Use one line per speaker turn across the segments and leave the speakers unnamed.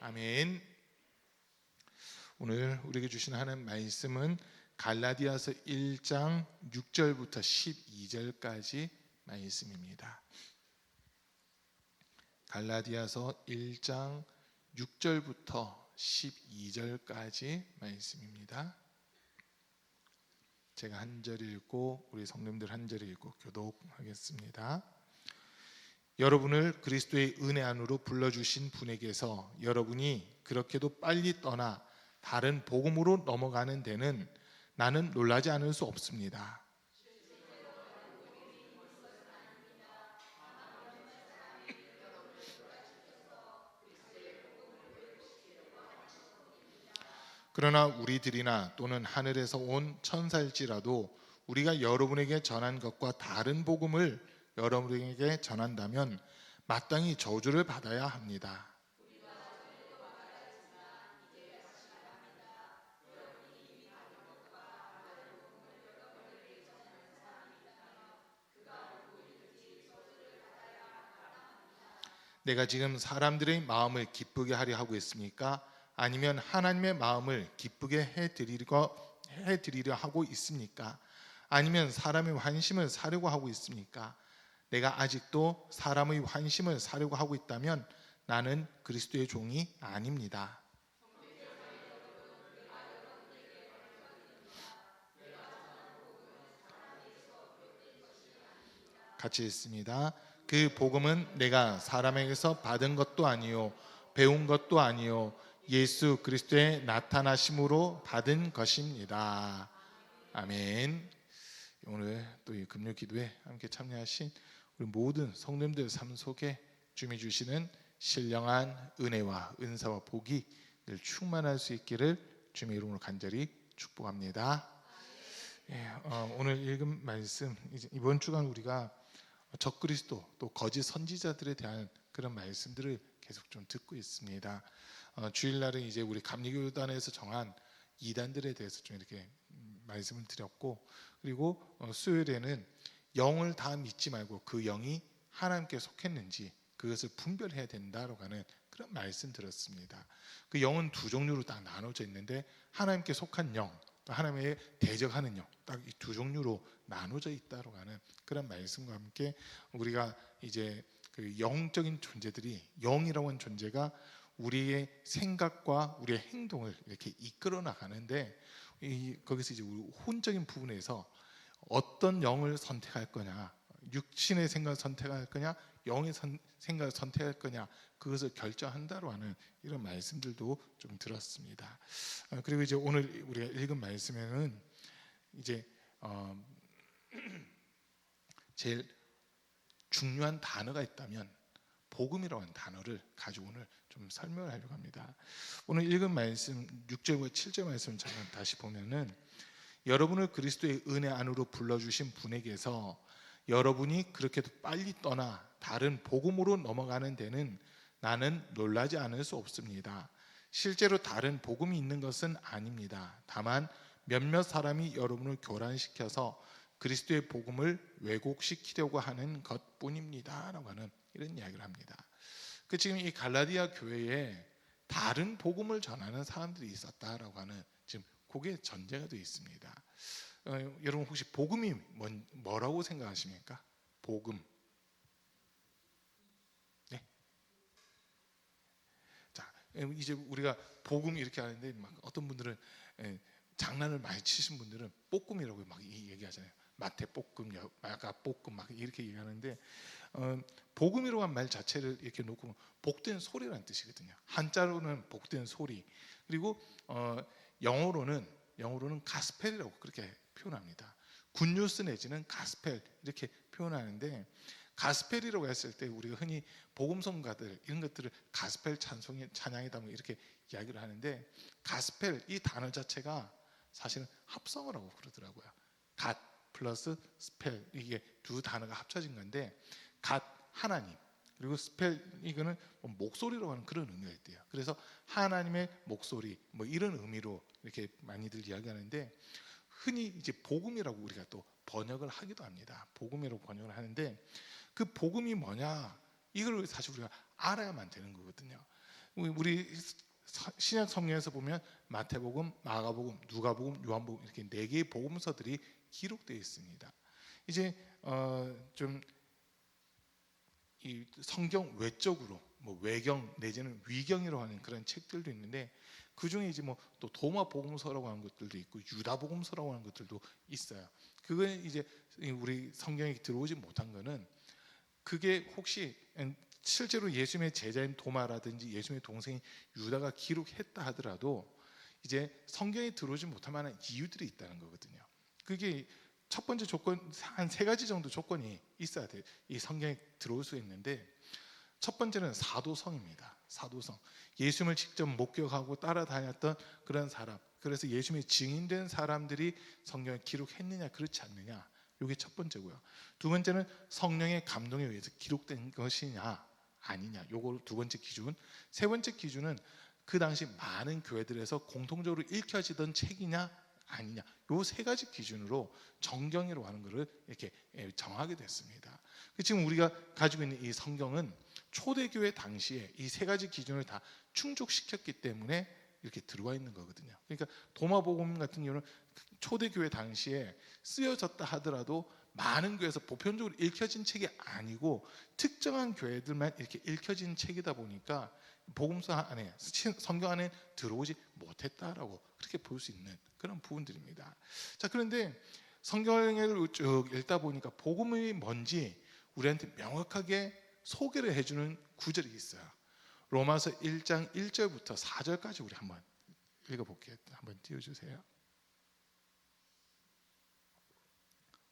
아멘. 오늘 우리에게 주신 하나님 말씀은 갈라디아서 1장 6절부터 12절까지 말씀입니다. 갈라디아서 1장 6절부터 12절까지 말씀입니다. 제가 한 절 읽고 우리 성도님들 한 절 읽고 교독하겠습니다. 여러분을 그리스도의 은혜 안으로 불러주신 분에게서 여러분이 그렇게도 빨리 떠나 다른 복음으로 넘어가는 데는 나는 놀라지 않을 수 없습니다. 그러나 우리들이나 또는 하늘에서 온 천사일지라도 우리가 여러분에게 전한 것과 다른 복음을 여러분에게 전한다면 마땅히 저주를 받아야 합니다. 내가 지금 사람들의 마음을 기쁘게 하려 하고 있습니까? 아니면 하나님의 마음을 기쁘게 해드리려 하고 있습니까? 아니면 사람의 환심을 사려고 하고 있습니까? 내가 아직도 사람의 환심을 사려고 하고 있다면 나는 그리스도의 종이 아닙니다. 같이 읽습니다. 그 복음은 내가 사람에게서 받은 것도 아니요 배운 것도 아니요 예수 그리스도의 나타나심으로 받은 것입니다. 아멘. 오늘 또 이 금요 기도에 함께 참여하신 우리 모든 성도님들 삶 속에 주님이 주시는 신령한 은혜와 은사와 복이 늘 충만할 수 있기를 주님의 이름으로 간절히 축복합니다. 오늘 읽은 말씀, 이번 주간 우리가 적그리스도 또 거짓 선지자들에 대한 그런 말씀들을 계속 좀 듣고 있습니다. 주일날은 이제 우리 감리교단에서 정한 이단들에 대해서 좀 이렇게 말씀을 드렸고, 그리고 수요일에는 영을 다 믿지 말고 그 영이 하나님께 속했는지 그것을 분별해야 된다라고 하는 그런 말씀 들었습니다. 그 영은 두 종류로 딱 나눠져 있는데 하나님께 속한 영, 하나님의 대적하는 영, 딱 이 두 종류로 나눠져 있다라고 하는 그런 말씀과 함께 우리가 이제 그 영적인 존재들이, 영이라고 하는 존재가 우리의 생각과 우리의 행동을 이렇게 이끌어 나가는데, 거기서 이제 우리 혼적인 부분에서 어떤 영을 선택할 거냐, 육신의 생각을 선택할 거냐, 영의 생각을 선택할 거냐, 그것을 결정한다고 하는 이런 말씀들도 좀 들었습니다. 그리고 이제 오늘 우리가 읽은 말씀에는 이제 제일 중요한 단어가 있다면 복음이라고 하는 단어를 가지고 오늘 좀 설명을 하려고 합니다. 오늘 읽은 말씀 6절과 7절 말씀 잠깐 다시 보면은, 여러분을 그리스도의 은혜 안으로 불러주신 분에게서 여러분이 그렇게도 빨리 떠나 다른 복음으로 넘어가는 데는 나는 놀라지 않을 수 없습니다. 실제로 다른 복음이 있는 것은 아닙니다. 다만 몇몇 사람이 여러분을 교란시켜서 그리스도의 복음을 왜곡시키려고 하는 것뿐입니다 라고 하는 이런 이야기를 합니다. 지금 이 갈라디아 교회에 다른 복음을 전하는 사람들이 있었다라고 하는, 지금 그게 전제가 되어 있습니다. 여러분 혹시 복음이 뭐라고 생각하십니까? 복음. 네. 자, 이제 우리가 복음 이렇게 하는데 막 어떤 분들은 장난을 많이 치신 분들은 볶음이라고 막 얘기하잖아요. 마태 볶음, 마가 볶음 막 이렇게 얘기하는데, 복음이라고 한 말 자체를 이렇게 놓고 복된 소리라는 뜻이거든요. 한자로는 복된 소리, 그리고 영어로는 가스펠이라고 그렇게 표현합니다. 굿뉴스 내지는 가스펠 이렇게 표현하는데, 가스펠이라고 했을 때 우리가 흔히 복음성가들 이런 것들을 가스펠 찬양이다 뭐 이렇게 이야기를 하는데, 가스펠 이 단어 자체가 사실은 합성을 하고 그러더라고요. 갓 플러스 스펠, 이게 두 단어가 합쳐진 건데, 갓 하나님, 그리고 스펠 이거는 목소리라고 하는 그런 의미가 있대요. 그래서 하나님의 목소리 뭐 이런 의미로 이렇게 많이들 이야기하는데, 흔히 이제 복음이라고 우리가 또 번역을 하기도 합니다. 복음이라고 번역을 하는데, 그 복음이 뭐냐, 이걸 사실 우리가 알아야만 되는 거거든요. 우리 신약 성경에서 보면 마태복음, 마가복음, 누가복음, 요한복음 이렇게 4개의 복음서들이 기록되어 있습니다. 이제 좀 이 성경 외적으로 뭐 외경 내지는 위경이라고 하는 그런 책들도 있는데, 그 중에 이제 뭐 또 도마 복음서라고 하는 것들도 있고 유다 복음서라고 하는 것들도 있어요. 그건 이제 우리 성경에 들어오지 못한 거는, 그게 혹시 실제로 예수님의 제자인 도마라든지 예수님의 동생인 유다가 기록했다 하더라도 이제 성경에 들어오지 못할 만한 이유들이 있다는 거거든요. 그게 첫 번째 조건, 한 3가지 정도 조건이 있어야 돼요. 이 성경에 들어올 수 있는데, 첫 번째는 사도성입니다. 사도성. 예수님을 직접 목격하고 따라다녔던 그런 사람, 그래서 예수님의 증인된 사람들이 성경을 기록했느냐 그렇지 않느냐, 이게 첫 번째고요. 두 번째는 성령의 감동에 의해서 기록된 것이냐 아니냐, 요걸 두 번째 기준. 세 번째 기준은 그 당시 많은 교회들에서 공통적으로 읽혀지던 책이냐 아니냐, 요 3가지 기준으로 정경이라고 하는 것을 이렇게 정하게 됐습니다. 지금 우리가 가지고 있는 이 성경은 초대교회 당시에 이 3가지 기준을 다 충족시켰기 때문에 이렇게 들어와 있는 거거든요. 그러니까 도마복음 같은 경우는 초대교회 당시에 쓰여졌다 하더라도 많은 교회에서 보편적으로 읽혀진 책이 아니고 특정한 교회들만 이렇게 읽혀진 책이다 보니까 복음서 안에, 성경 안에 들어오지 못했다라고 그렇게 볼 수 있는 그런 부분들입니다. 자, 그런데 성경을 쭉 읽다 보니까 복음이 뭔지 우리한테 명확하게 소개를 해주는 구절이 있어요. 로마서 1장 1절부터 4절까지 우리 한번 읽어볼게요. 한번 띄워주세요.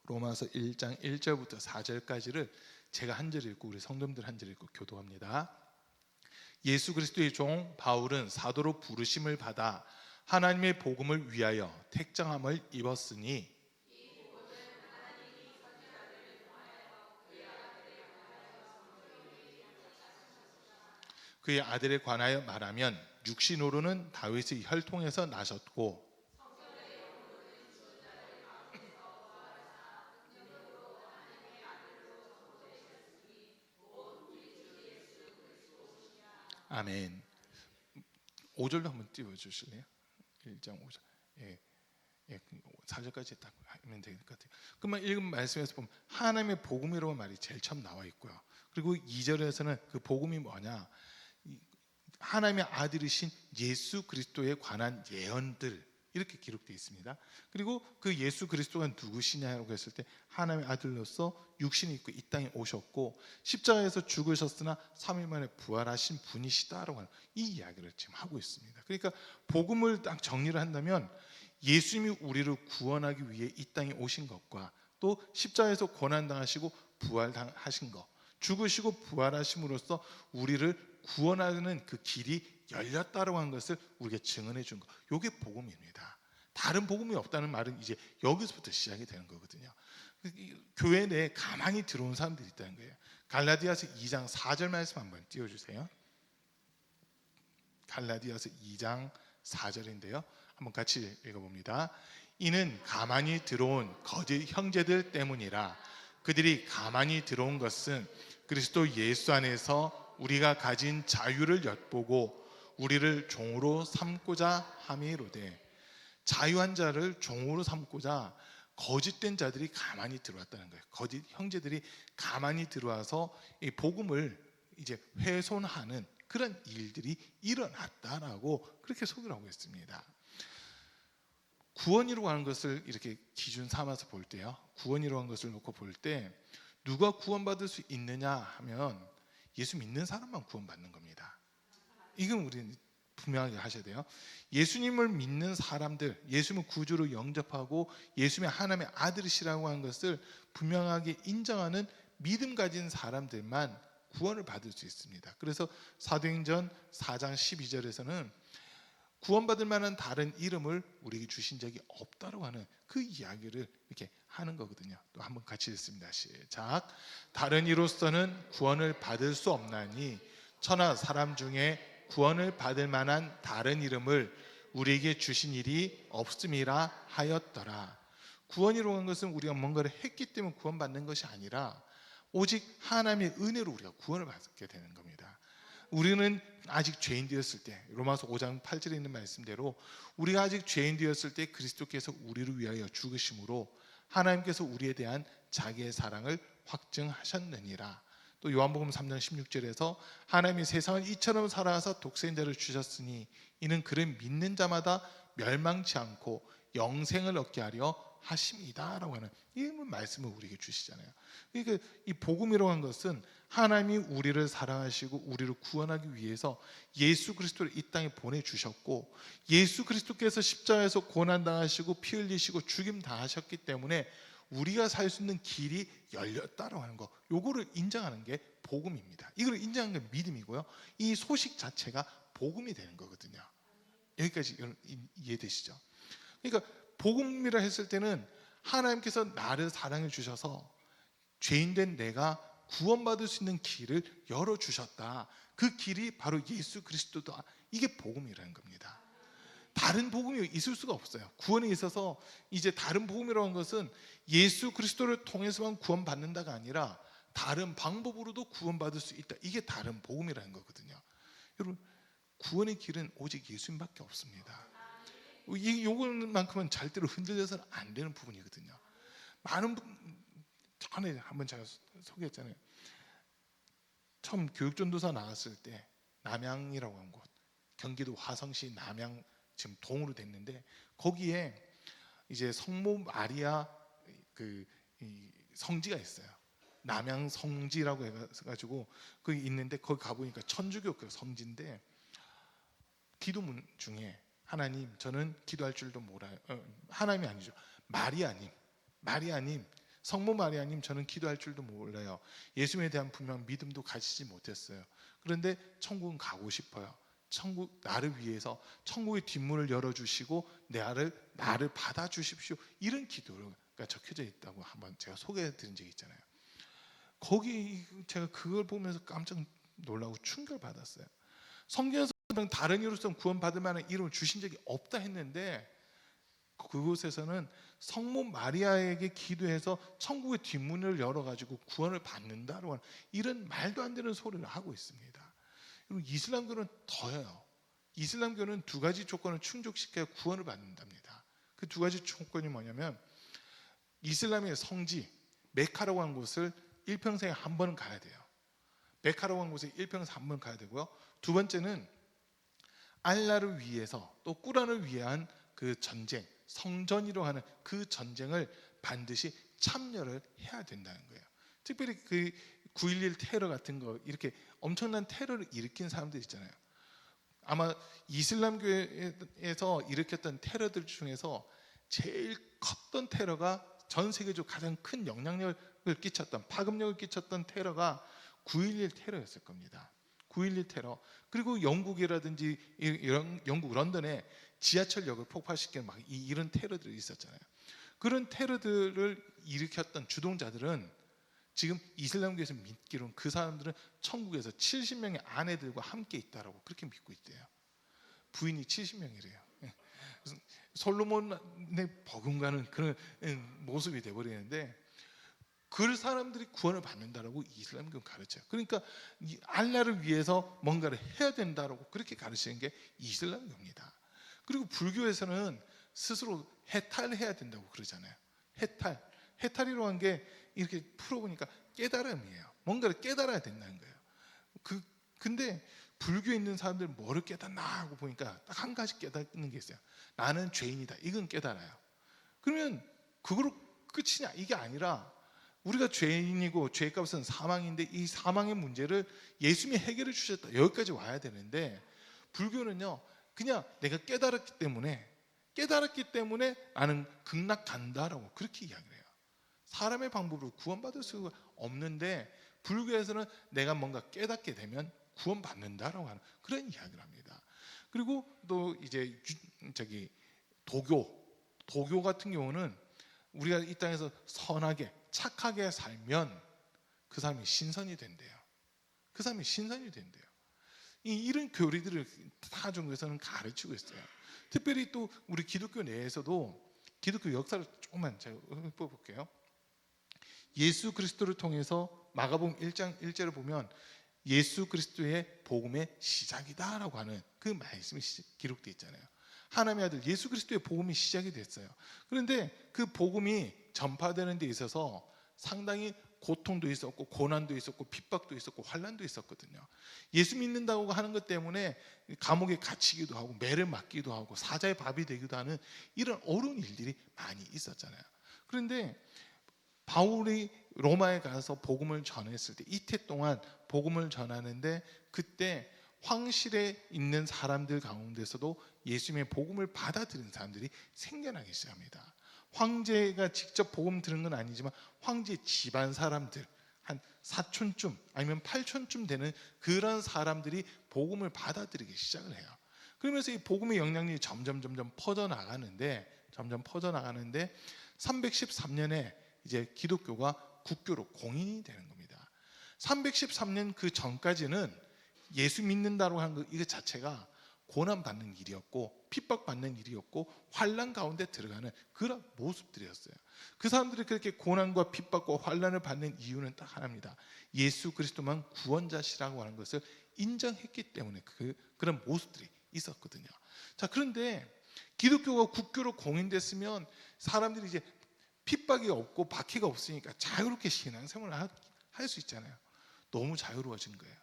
로마서 1장 1절부터 4절까지를 제가 한 절 읽고 우리 성도님들 한 절 읽고 교도합니다. 예수 그리스도의 종 바울은 사도로 부르심을 받아 하나님의 복음을 위하여 택정함을 입었으니, 그의 아들에 관하여 말하면 육신으로는 다윗의 혈통에서 나셨고 아멘. 5절로 한번 띄워주실래요? 1장 5절. 예, 4절까지 딱 하면 될 것 같아요. 그만 읽은 말씀에서 보면 하나님의 복음이라고 말이 제일 처음 나와 있고요. 그리고 2절에서는 그 복음이 뭐냐, 하나님의 아들이신 예수 그리스도에 관한 예언들, 이렇게 기록되어 있습니다. 그리고 그 예수 그리스도가 누구시냐고 했을 때 하나님의 아들로서 육신이 있고 이 땅에 오셨고 십자가에서 죽으셨으나 3일 만에 부활하신 분이시다라고 하는 이 이야기를 지금 하고 있습니다. 그러니까 복음을 딱 정리를 한다면 예수님이 우리를 구원하기 위해 이 땅에 오신 것과 또 십자가에서 고난당하시고 부활하신 것, 죽으시고 부활하심으로써 우리를 구원하는 그 길이 열렸다라고 하는 것을 우리가 증언해 준 것, 이게 복음입니다. 다른 복음이 없다는 말은 이제 여기서부터 시작이 되는 거거든요. 교회 내에 가만히 들어온 사람들이 있다는 거예요. 갈라디아서 2장 4절 말씀 한번 띄워주세요. 갈라디아서 2장 4절인데요. 한번 같이 읽어봅니다. 이는 가만히 들어온 거짓 형제들 때문이라. 그들이 가만히 들어온 것은 그리스도 예수 안에서 우리가 가진 자유를 엿보고 우리를 종으로 삼고자 함이로되, 자유한 자를 종으로 삼고자 거짓된 자들이 가만히 들어왔다는 거예요. 거짓 형제들이 가만히 들어와서 이 복음을 이제 훼손하는 그런 일들이 일어났다라고 그렇게 소개를 하고 있습니다. 구원이라고 하는 것을 이렇게 기준 삼아서 볼 때요, 구원이라고 하는 것을 놓고 볼 때 누가 구원받을 수 있느냐 하면 예수 믿는 사람만 구원받는 겁니다. 이건 우리는 분명하게 하셔야 돼요. 예수님을 믿는 사람들, 예수님을 구주로 영접하고 예수님의 하나님의 아들이시라고 하는 것을 분명하게 인정하는 믿음 가진 사람들만 구원을 받을 수 있습니다. 그래서 사도행전 4장 12절에서는 구원받을 만한 다른 이름을 우리에게 주신 적이 없다고 하는 그 이야기를 이렇게 하는 거거든요. 또 한번 같이 읽습니다. 시작. 다른 이로서는 구원을 받을 수 없나니 천하 사람 중에 구원을 받을 만한 다른 이름을 우리에게 주신 일이 없음이라 하였더라. 구원이라고 하는 것은 우리가 뭔가를 했기 때문에 구원받는 것이 아니라 오직 하나님의 은혜로 우리가 구원을 받게 되는 겁니다. 우리는 아직 죄인 되었을 때, 로마서 5장 8절에 있는 말씀대로 우리가 아직 죄인 되었을 때 그리스도께서 우리를 위하여 죽으심으로 하나님께서 우리에 대한 자기의 사랑을 확증하셨느니라. 또 요한복음 3장 16절에서 하나님이 세상을 이처럼 사랑하사 독생자를 주셨으니 이는 그를 믿는 자마다 멸망치 않고 영생을 얻게 하려 하심이다 라고 하는 이 말씀을 우리에게 주시잖아요. 그러니까 이 복음이라고 하는 것은 하나님이 우리를 사랑하시고 우리를 구원하기 위해서 예수 그리스도를 이 땅에 보내주셨고, 예수 그리스도께서 십자가에서 고난당하시고 피 흘리시고 죽임 당하셨기 때문에 우리가 살 수 있는 길이 열렸다라고 하는 거, 요거를 인정하는 게 복음입니다. 이걸 인정하는 게 믿음이고요, 이 소식 자체가 복음이 되는 거거든요. 여기까지 이해되시죠? 그러니까 복음이라 했을 때는 하나님께서 나를 사랑해 주셔서 죄인된 내가 구원받을 수 있는 길을 열어주셨다. 그 길이 바로 예수 그리스도다. 이게 복음이라는 겁니다. 다른 복음이 있을 수가 없어요. 구원에 있어서 이제 다른 복음이라고 하는 것은 예수 그리스도를 통해서만 구원받는다가 아니라 다른 방법으로도 구원받을 수 있다. 이게 다른 복음이라는 거거든요. 여러분, 구원의 길은 오직 예수님밖에 없습니다. 요것만큼은 절대로 흔들려서는 안 되는 부분이거든요. 많은 전에 한번 제가 소개했잖아요. 처음 교육전도사 나갔을 때 남양이라고 한 곳, 경기도 화성시 남양 지금 동으로 됐는데, 거기에 이제 성모 마리아 그 성지가 있어요. 남양 성지라고 해가지고 거기 있는데, 거기 가보니까 천주교 그 성지인데 기도문 중에 하나님, 저는 기도할 줄도 몰라요. 하나님이 아니죠. 마리아님, 성모 마리아님, 저는 기도할 줄도 몰라요. 예수님에 대한 분명 믿음도 가지지 못했어요. 그런데 천국은 가고 싶어요. 천국, 나를 위해서 천국의 뒷문을 열어주시고 나를 받아주십시오. 이런 기도가 적혀져 있다고 한번 제가 소개해드린 적이 있잖아요. 거기 제가 그걸 보면서 깜짝 놀라고 충격을 받았어요. 성경에서 다른 이로서 구원받을 만한 이름을 주신 적이 없다 했는데, 그곳에서는 성모 마리아에게 기도해서 천국의 뒷문을 열어가지고 구원을 받는다라고 하는 이런 말도 안 되는 소리를 하고 있습니다. 그리고 이슬람교는 더해요. 이슬람교는 두 가지 조건을 충족시켜야 구원을 받는답니다. 그 두 가지 조건이 뭐냐면, 이슬람의 성지 메카라고 하는 곳을 일평생에 한 번은 가야 돼요. 메카라고 하는 곳에 일평생 한 번 가야 되고요. 두 번째는 알라를 위해서 또 꾸란을 위한 그 전쟁, 성전이라고 하는 그 전쟁을 반드시 참여를 해야 된다는 거예요. 특별히 그 9.11 테러 같은 거, 이렇게 엄청난 테러를 일으킨 사람들 있잖아요. 아마 이슬람교에서 일으켰던 테러들 중에서 제일 컸던 테러가, 전 세계적으로 가장 큰 영향력을 끼쳤던, 파급력을 끼쳤던 테러가 9.11 테러였을 겁니다. 9.11 테러. 그리고 영국이라든지 영국 런던에 지하철역을 폭파시키는 막 이런 테러들이 있었잖아요. 그런 테러들을 일으켰던 주동자들은 지금 이슬람교에서 믿기로는 그 사람들은 천국에서 70명의 아내들과 함께 있다라고 그렇게 믿고 있대요. 부인이 70명이래요. 솔로몬의 버금가는 그런 모습이 돼버리는데, 그 사람들이 구원을 받는다라고 이슬람교는 가르쳐요. 그러니까 알라를 위해서 뭔가를 해야 된다라고 그렇게 가르치는 게 이슬람교입니다. 그리고 불교에서는 스스로 해탈해야 된다고 그러잖아요. 해탈이라고 한 게 이렇게 풀어보니까 깨달음이에요. 뭔가를 깨달아야 된다는 거예요. 근데 불교에 있는 사람들은 뭐를 깨닫나 하고 보니까 딱 한 가지 깨닫는 게 있어요. 나는 죄인이다. 이건 깨달아요. 그러면 그거로 끝이냐? 이게 아니라 우리가 죄인이고 죄의 값은 사망인데, 이 사망의 문제를 예수님이 해결해 주셨다. 여기까지 와야 되는데, 불교는요, 그냥 내가 깨달았기 때문에 나는 극락 간다라고 그렇게 이야기를 해요. 사람의 방법으로 구원받을 수가 없는데, 불교에서는 내가 뭔가 깨닫게 되면 구원받는다라고 하는 그런 이야기를 합니다. 그리고 또 이제 도교 같은 경우는 우리가 이 땅에서 선하게 착하게 살면 그 사람이 신선이 된대요. 이런 교리들을 다 중국에서는 가르치고 있어요. 특별히 또 우리 기독교 내에서도 기독교 역사를 조금만 제가 읊어볼게요. 예수 그리스도를 통해서 마가복음 1장 1절을 보면 예수 그리스도의 복음의 시작이다라고 하는 그 말씀이 기록되어 있잖아요. 하나님의 아들 예수 그리스도의 복음이 시작이 됐어요. 그런데 그 복음이 전파되는 데 있어서 상당히 고통도 있었고 고난도 있었고 핍박도 있었고 환난도 있었거든요. 예수 믿는다고 하는 것 때문에 감옥에 갇히기도 하고 매를 맞기도 하고 사자의 밥이 되기도 하는 이런 어려운 일들이 많이 있었잖아요. 그런데 바울이 로마에 가서 복음을 전했을 때 이태 동안 복음을 전하는데 그때 황실에 있는 사람들 가운데서도 예수님의 복음을 받아들인 사람들이 생겨나기 시작합니다. 황제가 직접 복음 들은 건 아니지만 황제 집안 사람들 한 사촌쯤 아니면 팔촌쯤 되는 그런 사람들이 복음을 받아들이기 시작을 해요. 그러면서 이 복음의 영향력이 점점 퍼져나가는데 313년에 이제 기독교가 국교로 공인이 되는 겁니다. 313년 그 전까지는 예수 믿는다고 하는 것 이거 자체가 고난받는 일이었고 핍박받는 일이었고 환난 가운데 들어가는 그런 모습들이었어요. 그 사람들이 그렇게 고난과 핍박과 환난을 받는 이유는 딱 하나입니다. 예수 그리스도만 구원자시라고 하는 것을 인정했기 때문에 그런 모습들이 있었거든요. 자, 그런데 기독교가 국교로 공인됐으면 사람들이 이제 핍박이 없고 박해가 없으니까 자유롭게 신앙생활을 할 수 있잖아요. 너무 자유로워진 거예요.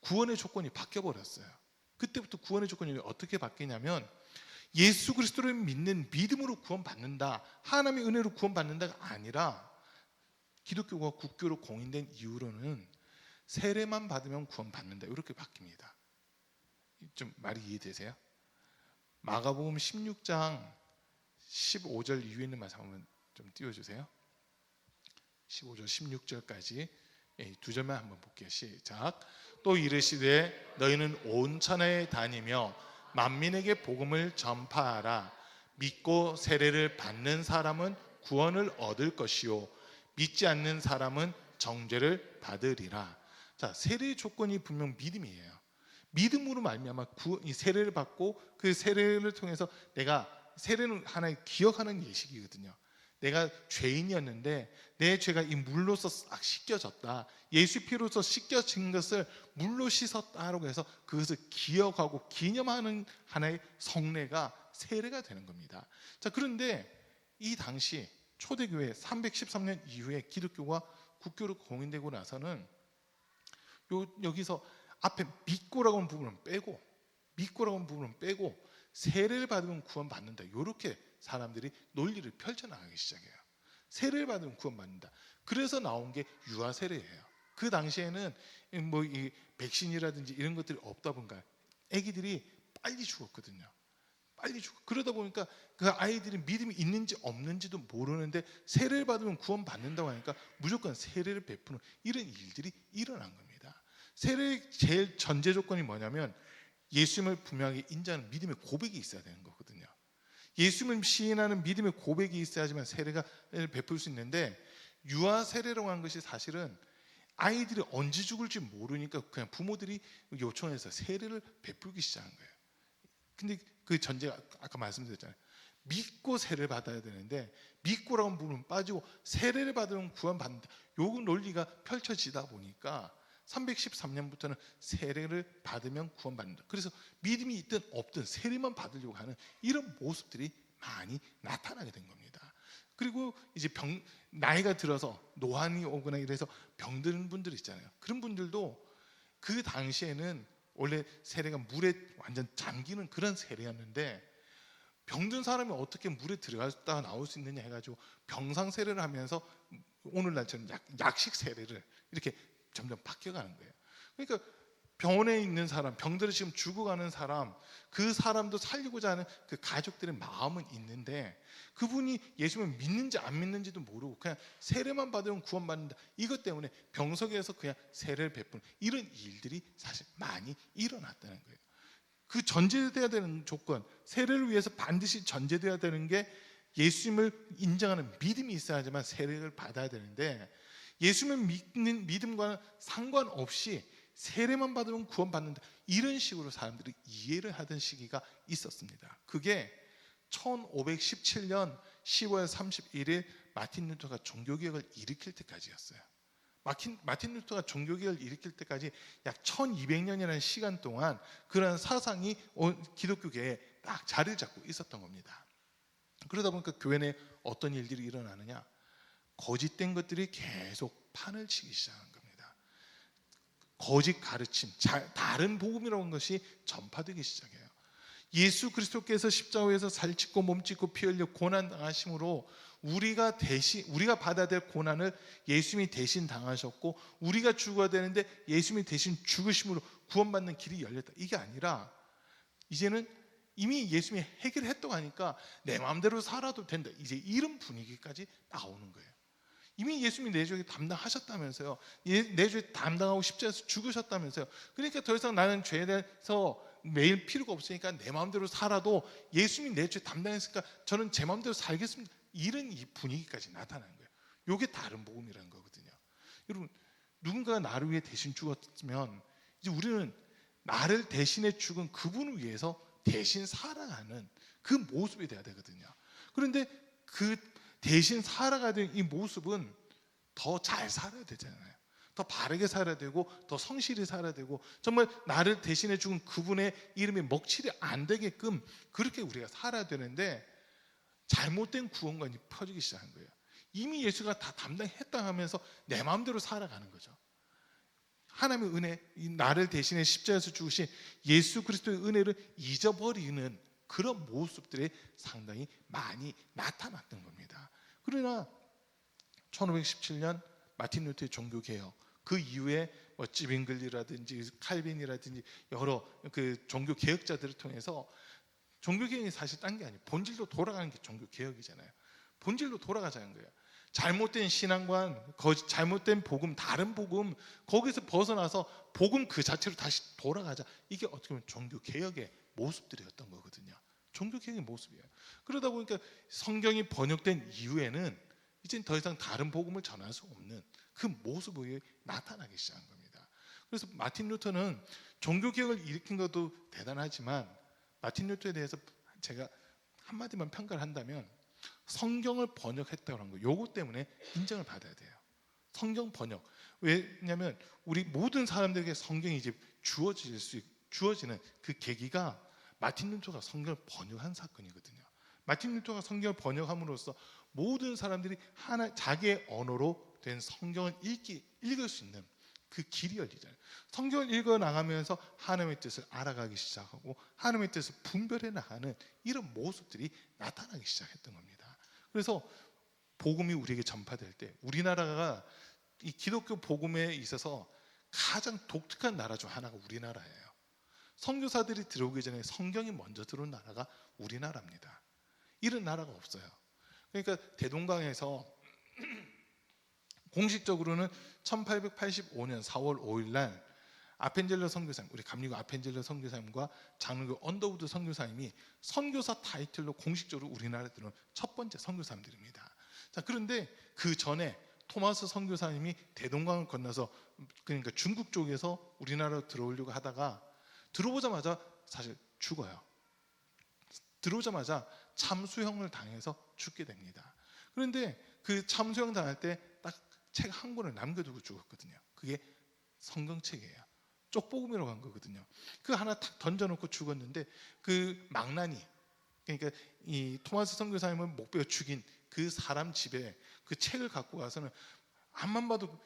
구원의 조건이 바뀌어버렸어요. 그때부터 구원의 조건이 어떻게 바뀌냐면 예수 그리스도를 믿는 믿음으로 구원받는다, 하나님의 은혜로 구원받는다가 아니라 기독교가 국교로 공인된 이후로는 세례만 받으면 구원받는다 이렇게 바뀝니다. 좀 말이 이해되세요? 마가복음 16장 15절 이후에 있는 말씀 한번 좀 띄워주세요. 15절 16절까지 두 절만 한번 볼게요. 시작. 또 이르시되 너희는 온 천하에 다니며 만민에게 복음을 전파하라. 믿고 세례를 받는 사람은 구원을 얻을 것이요 믿지 않는 사람은 정죄를 받으리라. 자, 세례의 조건이 분명 믿음이에요. 믿음으로 말미암아 이 세례를 받고 그 세례를 통해서 내가 세례는 하나의 기억하는 예식이거든요. 내가 죄인이었는데 내 죄가 이 물로서 싹 씻겨졌다. 예수 피로서 씻겨진 것을 물로 씻었다라고 해서 그것을 기억하고 기념하는 하나의 성례가 세례가 되는 겁니다. 자, 그런데 이 당시 초대교회 313년 이후에 기독교가 국교로 공인되고 나서는 여기서 앞에 믿고라고 하는 부분은 빼고 세례를 받으면 구원받는다. 이렇게 사람들이 논리를 펼쳐나가기 시작해요. 세례를 받으면 구원받는다. 그래서 나온 게 유아 세례예요. 그 당시에는 뭐 이 백신이라든지 이런 것들이 없다 보니까 아기들이 빨리 죽었거든요. 그러다 보니까 그 아이들이 믿음이 있는지 없는지도 모르는데 세례를 받으면 구원받는다고 하니까 무조건 세례를 베푸는 이런 일들이 일어난 겁니다. 세례의 제일 전제 조건이 뭐냐면 예수님을 분명하게 인정하는 믿음의 고백이 있어야 되는 거거든요. 예수님을 시인하는 믿음의 고백이 있어야지만 세례가 베풀 수 있는데 유아 세례라고 하는 것이 사실은 아이들이 언제 죽을지 모르니까 그냥 부모들이 요청해서 세례를 베풀기 시작한 거예요. 근데 그 전제가 아까 말씀드렸잖아요. 믿고 세례를 받아야 되는데 믿고라는 부분은 빠지고 세례를 받으면 구원받는다. 요 논리가 펼쳐지다 보니까 313년부터는 세례를 받으면 구원받는다. 그래서 믿음이 있든 없든 세례만 받으려고 하는 이런 모습들이 많이 나타나게 된 겁니다. 그리고 이제 나이가 들어서 노안이 오거나 이래서 병드는 분들 있잖아요. 그런 분들도 그 당시에는 원래 세례가 물에 완전 잠기는 그런 세례였는데 병든 사람이 어떻게 물에 들어갔다가 나올 수 있느냐 해가지고 병상 세례를 하면서 오늘날처럼 약식 세례를 이렇게 점점 바뀌어가는 거예요. 그러니까 병원에 있는 사람, 병들어 지금 죽어가는 사람, 그 사람도 살리고자 하는 그 가족들의 마음은 있는데 그분이 예수님을 믿는지 안 믿는지도 모르고 그냥 세례만 받으면 구원받는다. 이것 때문에 병석에서 그냥 세례를 베푸는 이런 일들이 사실 많이 일어났다는 거예요. 그 전제돼야 되는 조건, 세례를 위해서 반드시 전제돼야 되는 게 예수님을 인정하는 믿음이 있어야지만 세례를 받아야 되는데 예수님을 믿는 믿음과는 상관없이 세례만 받으면 구원받는다. 이런 식으로 사람들이 이해를 하던 시기가 있었습니다. 그게 1517년 10월 31일 마틴 루터가 종교개혁을 일으킬 때까지였어요. 마틴 루터가 종교개혁을 일으킬 때까지 약 1200년이라는 시간 동안 그런 사상이 기독교계에 딱 자리를 잡고 있었던 겁니다. 그러다 보니까 교회 내에 어떤 일들이 일어나느냐, 거짓된 것들이 계속 판을 치기 시작한 겁니다. 거짓 가르침, 다른 복음이라는 것이 전파되기 시작해요. 예수 그리스도께서 십자가에서 살찢고 몸찢고 피 흘려 고난 당하심으로 우리가 받아야 될 고난을 예수님이 대신 당하셨고, 우리가 죽어야 되는데 예수님이 대신 죽으심으로 구원받는 길이 열렸다. 이게 아니라 이제는 이미 예수님이 해결했다고 하니까 내 마음대로 살아도 된다, 이제 이런 분위기까지 나오는 거예요. 이미 예수님이 내 죄를 담당하셨다면서요. 내 죄 담당하고 십자가에서 죽으셨다면서요. 그러니까 더 이상 나는 죄에 대해서 매일 필요가 없으니까 내 마음대로 살아도 예수님이 내 죄 담당했으니까 저는 제 마음대로 살겠습니다. 이런 이 분위기까지 나타나는 거예요. 이게 다른 복음이라는 거거든요. 여러분, 누군가가 나를 위해 대신 죽었으면 이제 우리는 나를 대신해 죽은 그분을 위해서 대신 살아가는 그 모습이 돼야 되거든요. 그런데 그 대신 살아가야 되는 이 모습은 더 잘 살아야 되잖아요. 더 바르게 살아야 되고 더 성실히 살아야 되고, 정말 나를 대신해 죽은 그분의 이름이 먹칠이 안 되게끔 그렇게 우리가 살아야 되는데, 잘못된 구원관이 퍼지기 시작한 거예요. 이미 예수가 다 담당했다 하면서 내 마음대로 살아가는 거죠. 하나님의 은혜, 나를 대신해 십자가에서 죽으신 예수 그리스도의 은혜를 잊어버리는 그런 모습들이 상당히 많이 나타났던 겁니다. 그러나 1517년 마틴 루터의 종교개혁, 그 이후에 찌빙글리라든지 칼빈이라든지 여러 그 종교개혁자들을 통해서, 종교개혁이 사실 딴 게 아니에요. 본질로 돌아가는 게 종교개혁이잖아요. 본질로 돌아가자는 거예요. 잘못된 신앙관, 잘못된 복음, 다른 복음, 거기서 벗어나서 복음 그 자체로 다시 돌아가자. 이게 어떻게 보면 종교개혁의 모습들이었던 거거든요. 종교개혁의 모습이에요. 그러다 보니까 성경이 번역된 이후에는 이제 더 이상 다른 복음을 전할 수 없는 그 모습이 나타나기 시작한 겁니다. 그래서 마틴 루터는 종교개혁을 일으킨 것도 대단하지만, 마틴 루터에 대해서 제가 한마디만 평가를 한다면 성경을 번역했다고 하는 거, 요거 때문에 인정을 받아야 돼요. 성경 번역. 왜냐하면 우리 모든 사람들에게 성경이 이제 주어지는 그 계기가 마틴 루터가 성경을 번역한 사건이거든요. 마틴 루터가 성경을 번역함으로써 모든 사람들이 자기의 언어로 된 성경을 읽을 수 있는 그 길이 열리잖아요. 성경을 읽어 나가면서 하나님의 뜻을 알아가기 시작하고 하나님의 뜻을 분별해 나가는 이런 모습들이 나타나기 시작했던 겁니다. 그래서 복음이 우리에게 전파될 때, 우리나라가 이 기독교 복음에 있어서 가장 독특한 나라 중 하나가 우리나라예요. 선교사들이 들어오기 전에 성경이 먼저 들어온 나라가 우리나라입니다. 이런 나라가 없어요. 그러니까 대동강에서 공식적으로는 1885년 4월 5일 날 아펜젤러 선교사님, 우리 감리교 아펜젤러 선교사님과 장로교 언더우드 선교사님이 선교사 타이틀로 공식적으로 우리나라에 들어온 첫 번째 선교사님들입니다. 자, 그런데 그 전에 토마스 선교사님이 대동강을 건너서, 그러니까 중국 쪽에서 우리나라로 들어오려고 하다가 들어오자마자 사실 죽어요. 들어오자마자 참수형을 당해서 죽게 됩니다. 그런데 그 참수형 당할 때 딱 책 한 권을 남겨두고 죽었거든요. 그게 성경책이에요. 쪽복음이라고 한 거거든요. 그 하나 탁 던져놓고 죽었는데, 그 망나니, 그러니까 이 토마스 선교사님을 목베어 죽인 그 사람 집에 그 책을 갖고 가서는, 앞만 봐도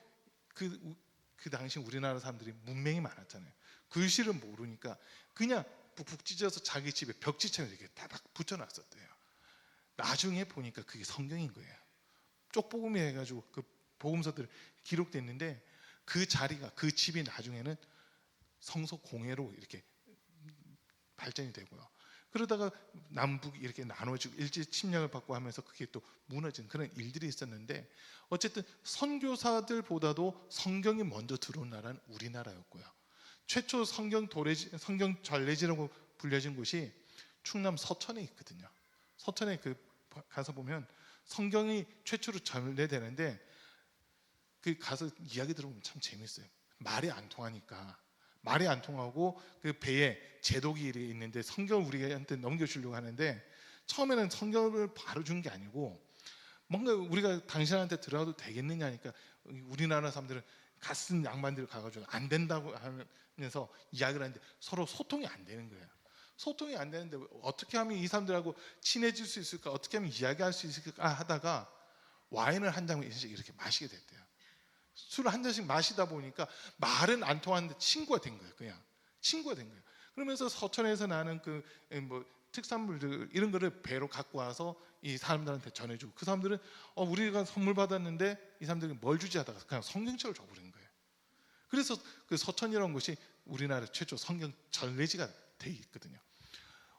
그 당시 우리나라 사람들이 문맹이 많았잖아요. 글씨를 모르니까 그냥 북북 찢어서 자기 집에 벽지처럼 이렇게 다닥 붙여놨었대요. 나중에 보니까 그게 성경인 거예요. 쪽복음이 해가지고 그 복음서들 기록됐는데, 그 자리가, 그 집이 나중에는 성서 공회로 이렇게 발전이 되고요. 그러다가 남북이 이렇게 나눠지고 일제 침략을 받고 하면서 그게 또 무너진 그런 일들이 있었는데, 어쨌든 선교사들보다도 성경이 먼저 들어온 나라는 우리나라였고요. 최초 성경 전래지라고 불려진 곳이 충남 서천에 있거든요. 서천에 가서 보면 성경이 최초로 전래되는데, 그 가서 이야기 들어보면 참 재밌어요. 말이 안 통하니까, 말이 안 통하고 그 배에 제독이 있는데 성경을 우리한테 넘겨주려고 하는데, 처음에는 성경을 바로 준 게 아니고 뭔가 우리가 당신한테 들어가도 되겠느냐 하니까 우리나라 사람들은 갓 쓴 양반들 가가지고 안 된다고 하면서 이야기를 하는데 서로 소통이 안 되는 거예요. 소통이 안 되는데 어떻게 하면 이 사람들하고 친해질 수 있을까, 어떻게 하면 이야기할 수 있을까 하다가 와인을 한 잔씩 이렇게 마시게 됐대요. 술을 한 잔씩 마시다 보니까 말은 안 통하는데 친구가 된 거예요. 그냥 친구가 된 거예요. 그러면서 서천에서 나는 그 뭐 특산물들 이런 거를 배로 갖고 와서 이 사람들한테 전해주고, 그 사람들은 우리가 선물 받았는데 이 사람들이 뭘 주지 하다가 그냥 성경책을 줘버린 거예요. 그래서 그 서천이라는 곳이 우리나라 최초 성경 전래지가 돼 있거든요.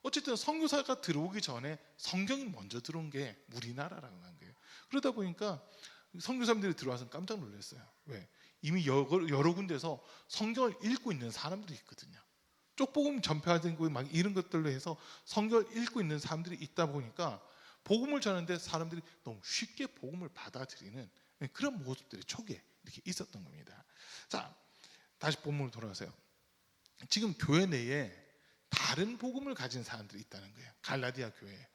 어쨌든 선교사가 들어오기 전에 성경이 먼저 들어온 게 우리나라라고 하는 거예요. 그러다 보니까 선교사님들이 들어와서 깜짝 놀랐어요. 왜? 이미 여러 군데서 성경을 읽고 있는 사람들이 있거든요. 쪽복음 전파된 거 막 이런 것들로 해서 성경을 읽고 있는 사람들이 있다 보니까 복음을 전하는데 사람들이 너무 쉽게 복음을 받아들이는 그런 모습들이 초기에 이렇게 있었던 겁니다. 자, 다시 본문으로 돌아가세요. 지금 교회 내에 다른 복음을 가진 사람들이 있다는 거예요. 갈라디아 교회에.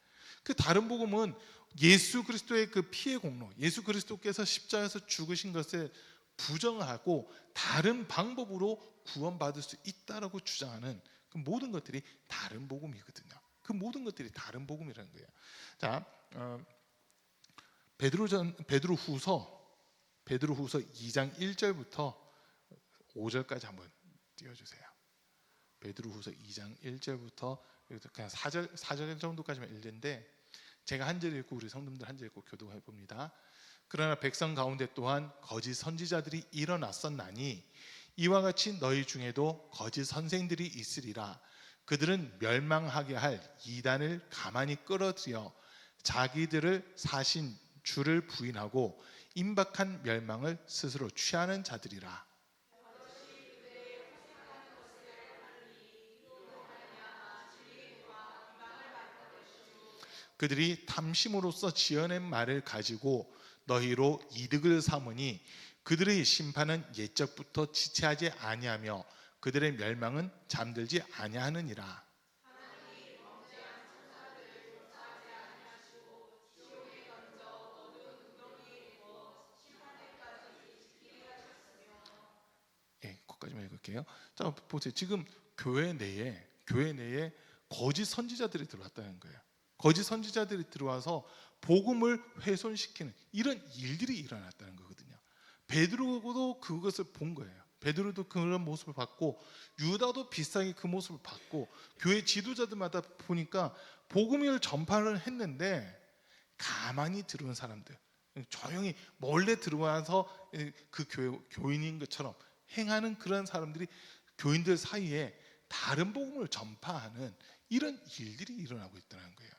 그 다른 복음은 예수 그리스도의 그 피의 공로, 예수 그리스도께서 십자가에서 죽으신 것을 부정하고 다른 방법으로 구원받을 수 있다라고 주장하는 그 모든 것들이 다른 복음이거든요. 그 모든 것들이 다른 복음이라는 거예요. 자, 베드로후서 2장 1절부터 5절까지 한번 띄워주세요. 베드로후서 2장 1절부터 그냥 4절 정도까지만 읽는데 제가 한 절 읽고 우리 성도님들 한 절 읽고 교독해 봅니다. 그러나 백성 가운데 또한 거짓 선지자들이 일어났었나니 이와 같이 너희 중에도 거짓 선생들이 있으리라. 그들은 멸망하게 할 이단을 가만히 끌어들여 자기들을 사신 주를 부인하고 임박한 멸망을 스스로 취하는 자들이라. 그들이 탐심으로써 지어낸 말을 가지고 너희로 이득을 삼으니 그들의 심판은 옛적부터 지체하지 아니하며 그들의 멸망은 잠들지 아니하느니라. 예, 거기까지만 읽을게요. 자, 보세요. 지금 교회 내에 거짓 선지자들이 들어왔다는 거예요. 거짓 선지자들이 들어와서 복음을 훼손시키는 이런 일들이 일어났다는 거거든요. 베드로도 그것을 본 거예요. 베드로도 그런 모습을 봤고 유다도 비슷하게 그 모습을 봤고 교회 지도자들마다 보니까 복음을 전파를 했는데 가만히 들어온 사람들, 조용히 몰래 들어와서 그 교인인 것처럼 행하는 그런 사람들이 교인들 사이에 다른 복음을 전파하는 이런 일들이 일어나고 있다는 거예요.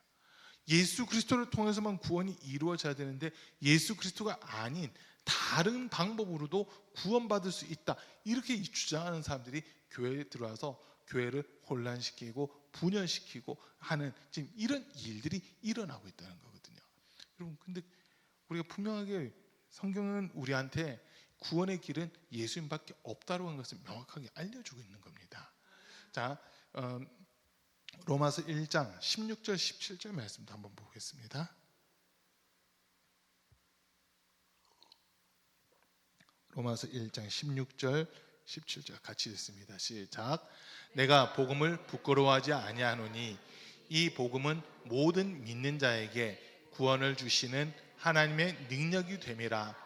예수 그리스도를 통해서만 구원이 이루어져야 되는데 예수 그리스도가 아닌 다른 방법으로도 구원받을 수 있다, 이렇게 주장하는 사람들이 교회에 들어와서 교회를 혼란시키고 분열시키고 하는 지금 이런 일들이 일어나고 있다는 거거든요. 여러분, 근데 우리가 분명하게 성경은 우리한테 구원의 길은 예수님밖에 없다고 하는 것을 명확하게 알려주고 있는 겁니다. 자, 로마서 1장 16절 17절 말씀도 한번 보겠습니다. 로마서 1장 16절 17절 같이 읽습니다. 시작. 내가 복음을 부끄러워하지 아니하노니 이 복음은 모든 믿는 자에게 구원을 주시는 하나님의 능력이 됨이라.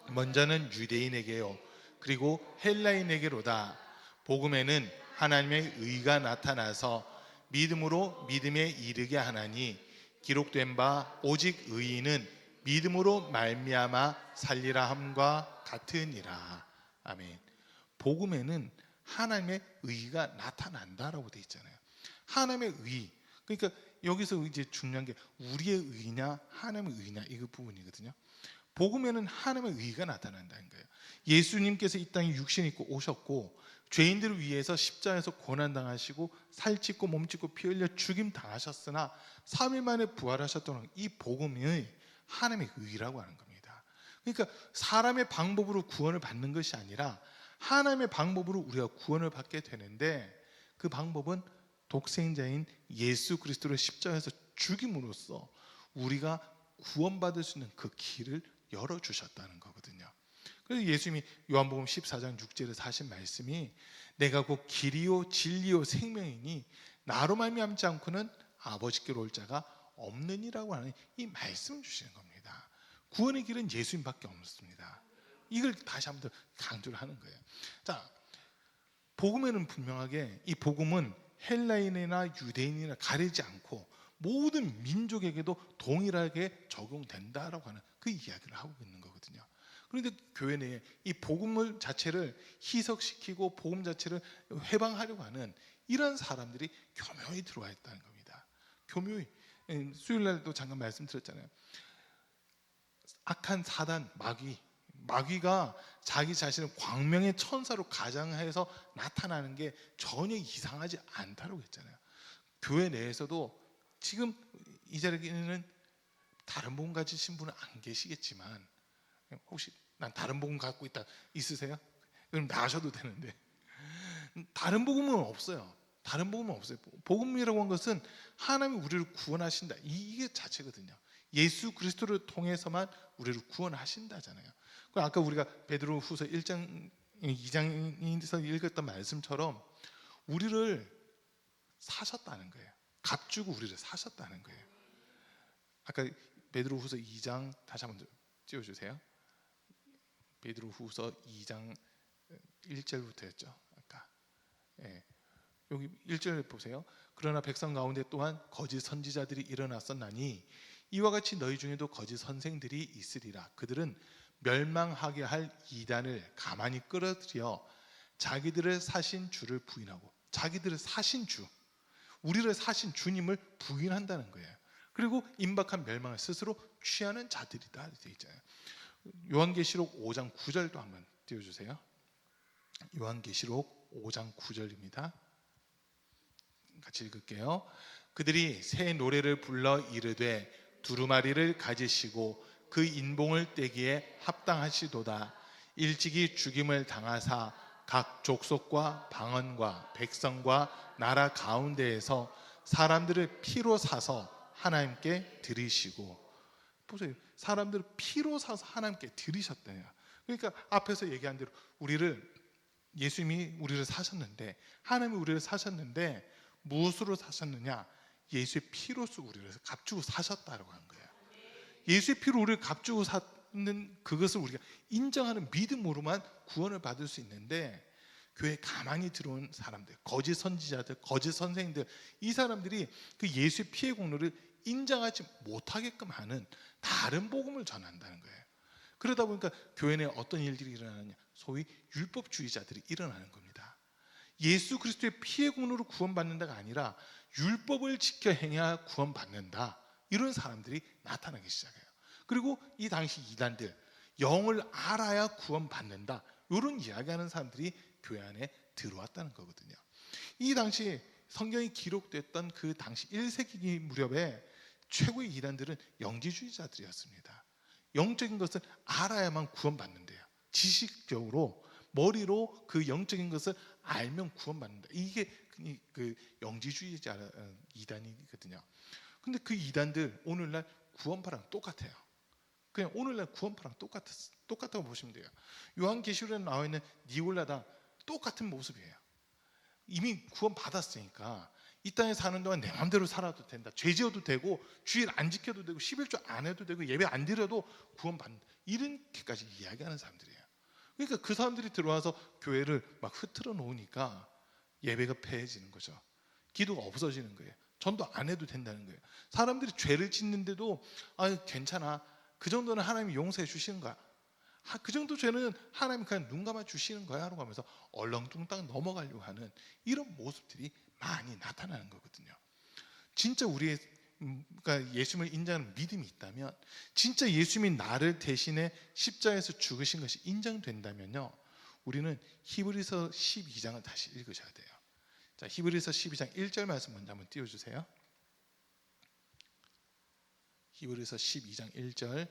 먼저는 유대인에게요 그리고 헬라인에게로다. 복음에는 하나님의 의가 나타나서 믿음으로 믿음에 이르게 하나니 기록된 바 오직 의인은 믿음으로 말미암아 살리라 함과 같으니라. 아멘. 복음에는 하나님의 의가 나타난다라고 되어 있잖아요. 하나님의 의. 그러니까 여기서 이제 중요한 게 우리의 의냐 하나님의 의냐 이 부분이거든요. 복음에는 하나님의 의가 나타난다는 거예요. 예수님께서 이 땅에 육신 입고 오셨고 죄인들을 위해서 십자가에서 고난당하시고 살찢고 몸찢고 피 흘려 죽임 당하셨으나 3일 만에 부활하셨다는 이 복음이 하나님의 의라고 하는 겁니다. 그러니까 사람의 방법으로 구원을 받는 것이 아니라 하나님의 방법으로 우리가 구원을 받게 되는데 그 방법은 독생자인 예수 그리스도를 십자가에서 죽임으로써 우리가 구원받을 수 있는 그 길을 열어주셨다는 거거든요. 그래서 예수님이 요한복음 14장 6절에서 하신 말씀이 내가 곧 길이요 진리요 생명이니 나로 말미암지 않고는 아버지께로 올 자가 없느니라고 하는 이 말씀을 주시는 겁니다. 구원의 길은 예수님밖에 없습니다. 이걸 다시 한번 더 강조를 하는 거예요. 자, 복음에는 분명하게 이 복음은 헬라인이나 유대인이나 가리지 않고 모든 민족에게도 동일하게 적용된다라고 하는 그 이야기를 하고 있는 거거든요. 그런데 교회 내에 이 복음을 자체를 희석시키고 복음 자체를 회방하려고 하는 이런 사람들이 교묘히 들어와 있다는 겁니다. 교묘히. 수요일 날도 잠깐 말씀드렸잖아요. 악한 사단, 마귀가 자기 자신을 광명의 천사로 가장해서 나타나는 게 전혀 이상하지 않다고 했잖아요. 교회 내에서도 지금 이 자리에는 다른 복음 가지신 분은 안 계시겠지만 혹시 난 다른 복음 갖고 있다 있으세요? 그럼 나셔도 되는데 다른 복음은 없어요. 다른 복음은 없어요. 복음이라고 하는 것은 하나님이 우리를 구원하신다, 이게 자체거든요. 예수 그리스도를 통해서만 우리를 구원하신다잖아요. 아까 우리가 베드로후서 1장 2장에서 읽었던 말씀처럼 우리를 사셨다는 거예요. 값주고 우리를 사셨다는 거예요. 아까 베드로후서 2장 다시 한번 띄워주세요. 베드로후서 2장 1절부터였죠. 아까 여기 1절 보세요. 그러나 백성 가운데 또한 거짓 선지자들이 일어났었나니 이와 같이 너희 중에도 거짓 선생들이 있으리라. 그들은 멸망하게 할 이단을 가만히 끌어들여 자기들을 사신 주를 부인하고, 자기들을 사신 주, 우리를 사신 주님을 부인한다는 거예요. 그리고 임박한 멸망을 스스로 취하는 자들이다 되어 있잖아요. 요한계시록 5장 9절도 한번 띄워주세요. 요한계시록 5장 9절입니다. 같이 읽을게요. 그들이 새 노래를 불러 이르되 두루마리를 가지시고 그 인봉을 떼기에 합당하시도다. 일찍이 죽임을 당하사 각 족속과 방언과 백성과 나라 가운데에서 사람들을 피로 사서 하나님께 드리시고, 보세요. 사람들을 피로 사서 하나님께 드리셨대요. 그러니까 앞에서 얘기한 대로 예수님이 우리를 사셨는데, 하나님이 우리를 사셨는데 무엇으로 사셨느냐? 예수의 피로서 우리를 값주고 사셨다고 한 거예요. 예수의 피로 우리를 값주고 샀는 그것을 우리가 인정하는 믿음으로만 구원을 받을 수 있는데, 교회에 가만히 들어온 사람들, 거짓 선지자들, 거짓 선생님들, 이 사람들이 그 예수의 피의 공로를 인정하지 못하게끔 하는 다른 복음을 전한다는 거예요. 그러다 보니까 교회 내에 어떤 일들이 일어나느냐? 소위 율법주의자들이 일어나는 겁니다. 예수 그리스도의 피의 공로로 구원받는다가 아니라 율법을 지켜 행해야 구원받는다, 이런 사람들이 나타나기 시작해요. 그리고 이 당시 이단들, 영을 알아야 구원받는다, 이런 이야기하는 사람들이 교회 안에 들어왔다는 거거든요. 이 당시 성경이 기록됐던 그 당시 1세기 무렵에 최고의 이단들은 영지주의자들이었습니다. 영적인 것을 알아야만 구원받는데요. 지식적으로 머리로 그 영적인 것을 알면 구원받는다, 이게 그 영지주의자 이단이거든요. 근데 그 이단들 오늘날 구원파랑 똑같아요. 그냥 오늘날 구원파랑 똑같다고 보시면 돼요. 요한계시록에 나와 있는 니골라당 똑같은 모습이에요. 이미 구원 받았으니까 이 땅에 사는 동안 내 마음대로 살아도 된다, 죄 지어도 되고 주일 안 지켜도 되고 11조 안 해도 되고 예배 안 드려도 구원받는다, 이렇게까지 이야기하는 사람들이에요. 그러니까 그 사람들이 들어와서 교회를 막 흐트러 놓으니까 예배가 폐해지는 거죠. 기도가 없어지는 거예요. 전도 안 해도 된다는 거예요. 사람들이 죄를 짓는데도 괜찮아, 그 정도는 하나님이 용서해 주시는 거야, 그 정도 죄는 하나님이 그냥 눈 감아 주시는 거야 라고 하면서 얼렁뚱땅 넘어가려고 하는 이런 모습들이 많이 나타나는 거거든요. 진짜 우리의 그러니까 예수님을 인정하는 믿음이 있다면, 진짜 예수님이 나를 대신해 십자가에서 죽으신 것이 인정된다면요, 우리는 히브리서 12장을 다시 읽으셔야 돼요. 자, 히브리서 12장 1절 말씀 먼저 한번 띄워주세요. 히브리서 12장 1절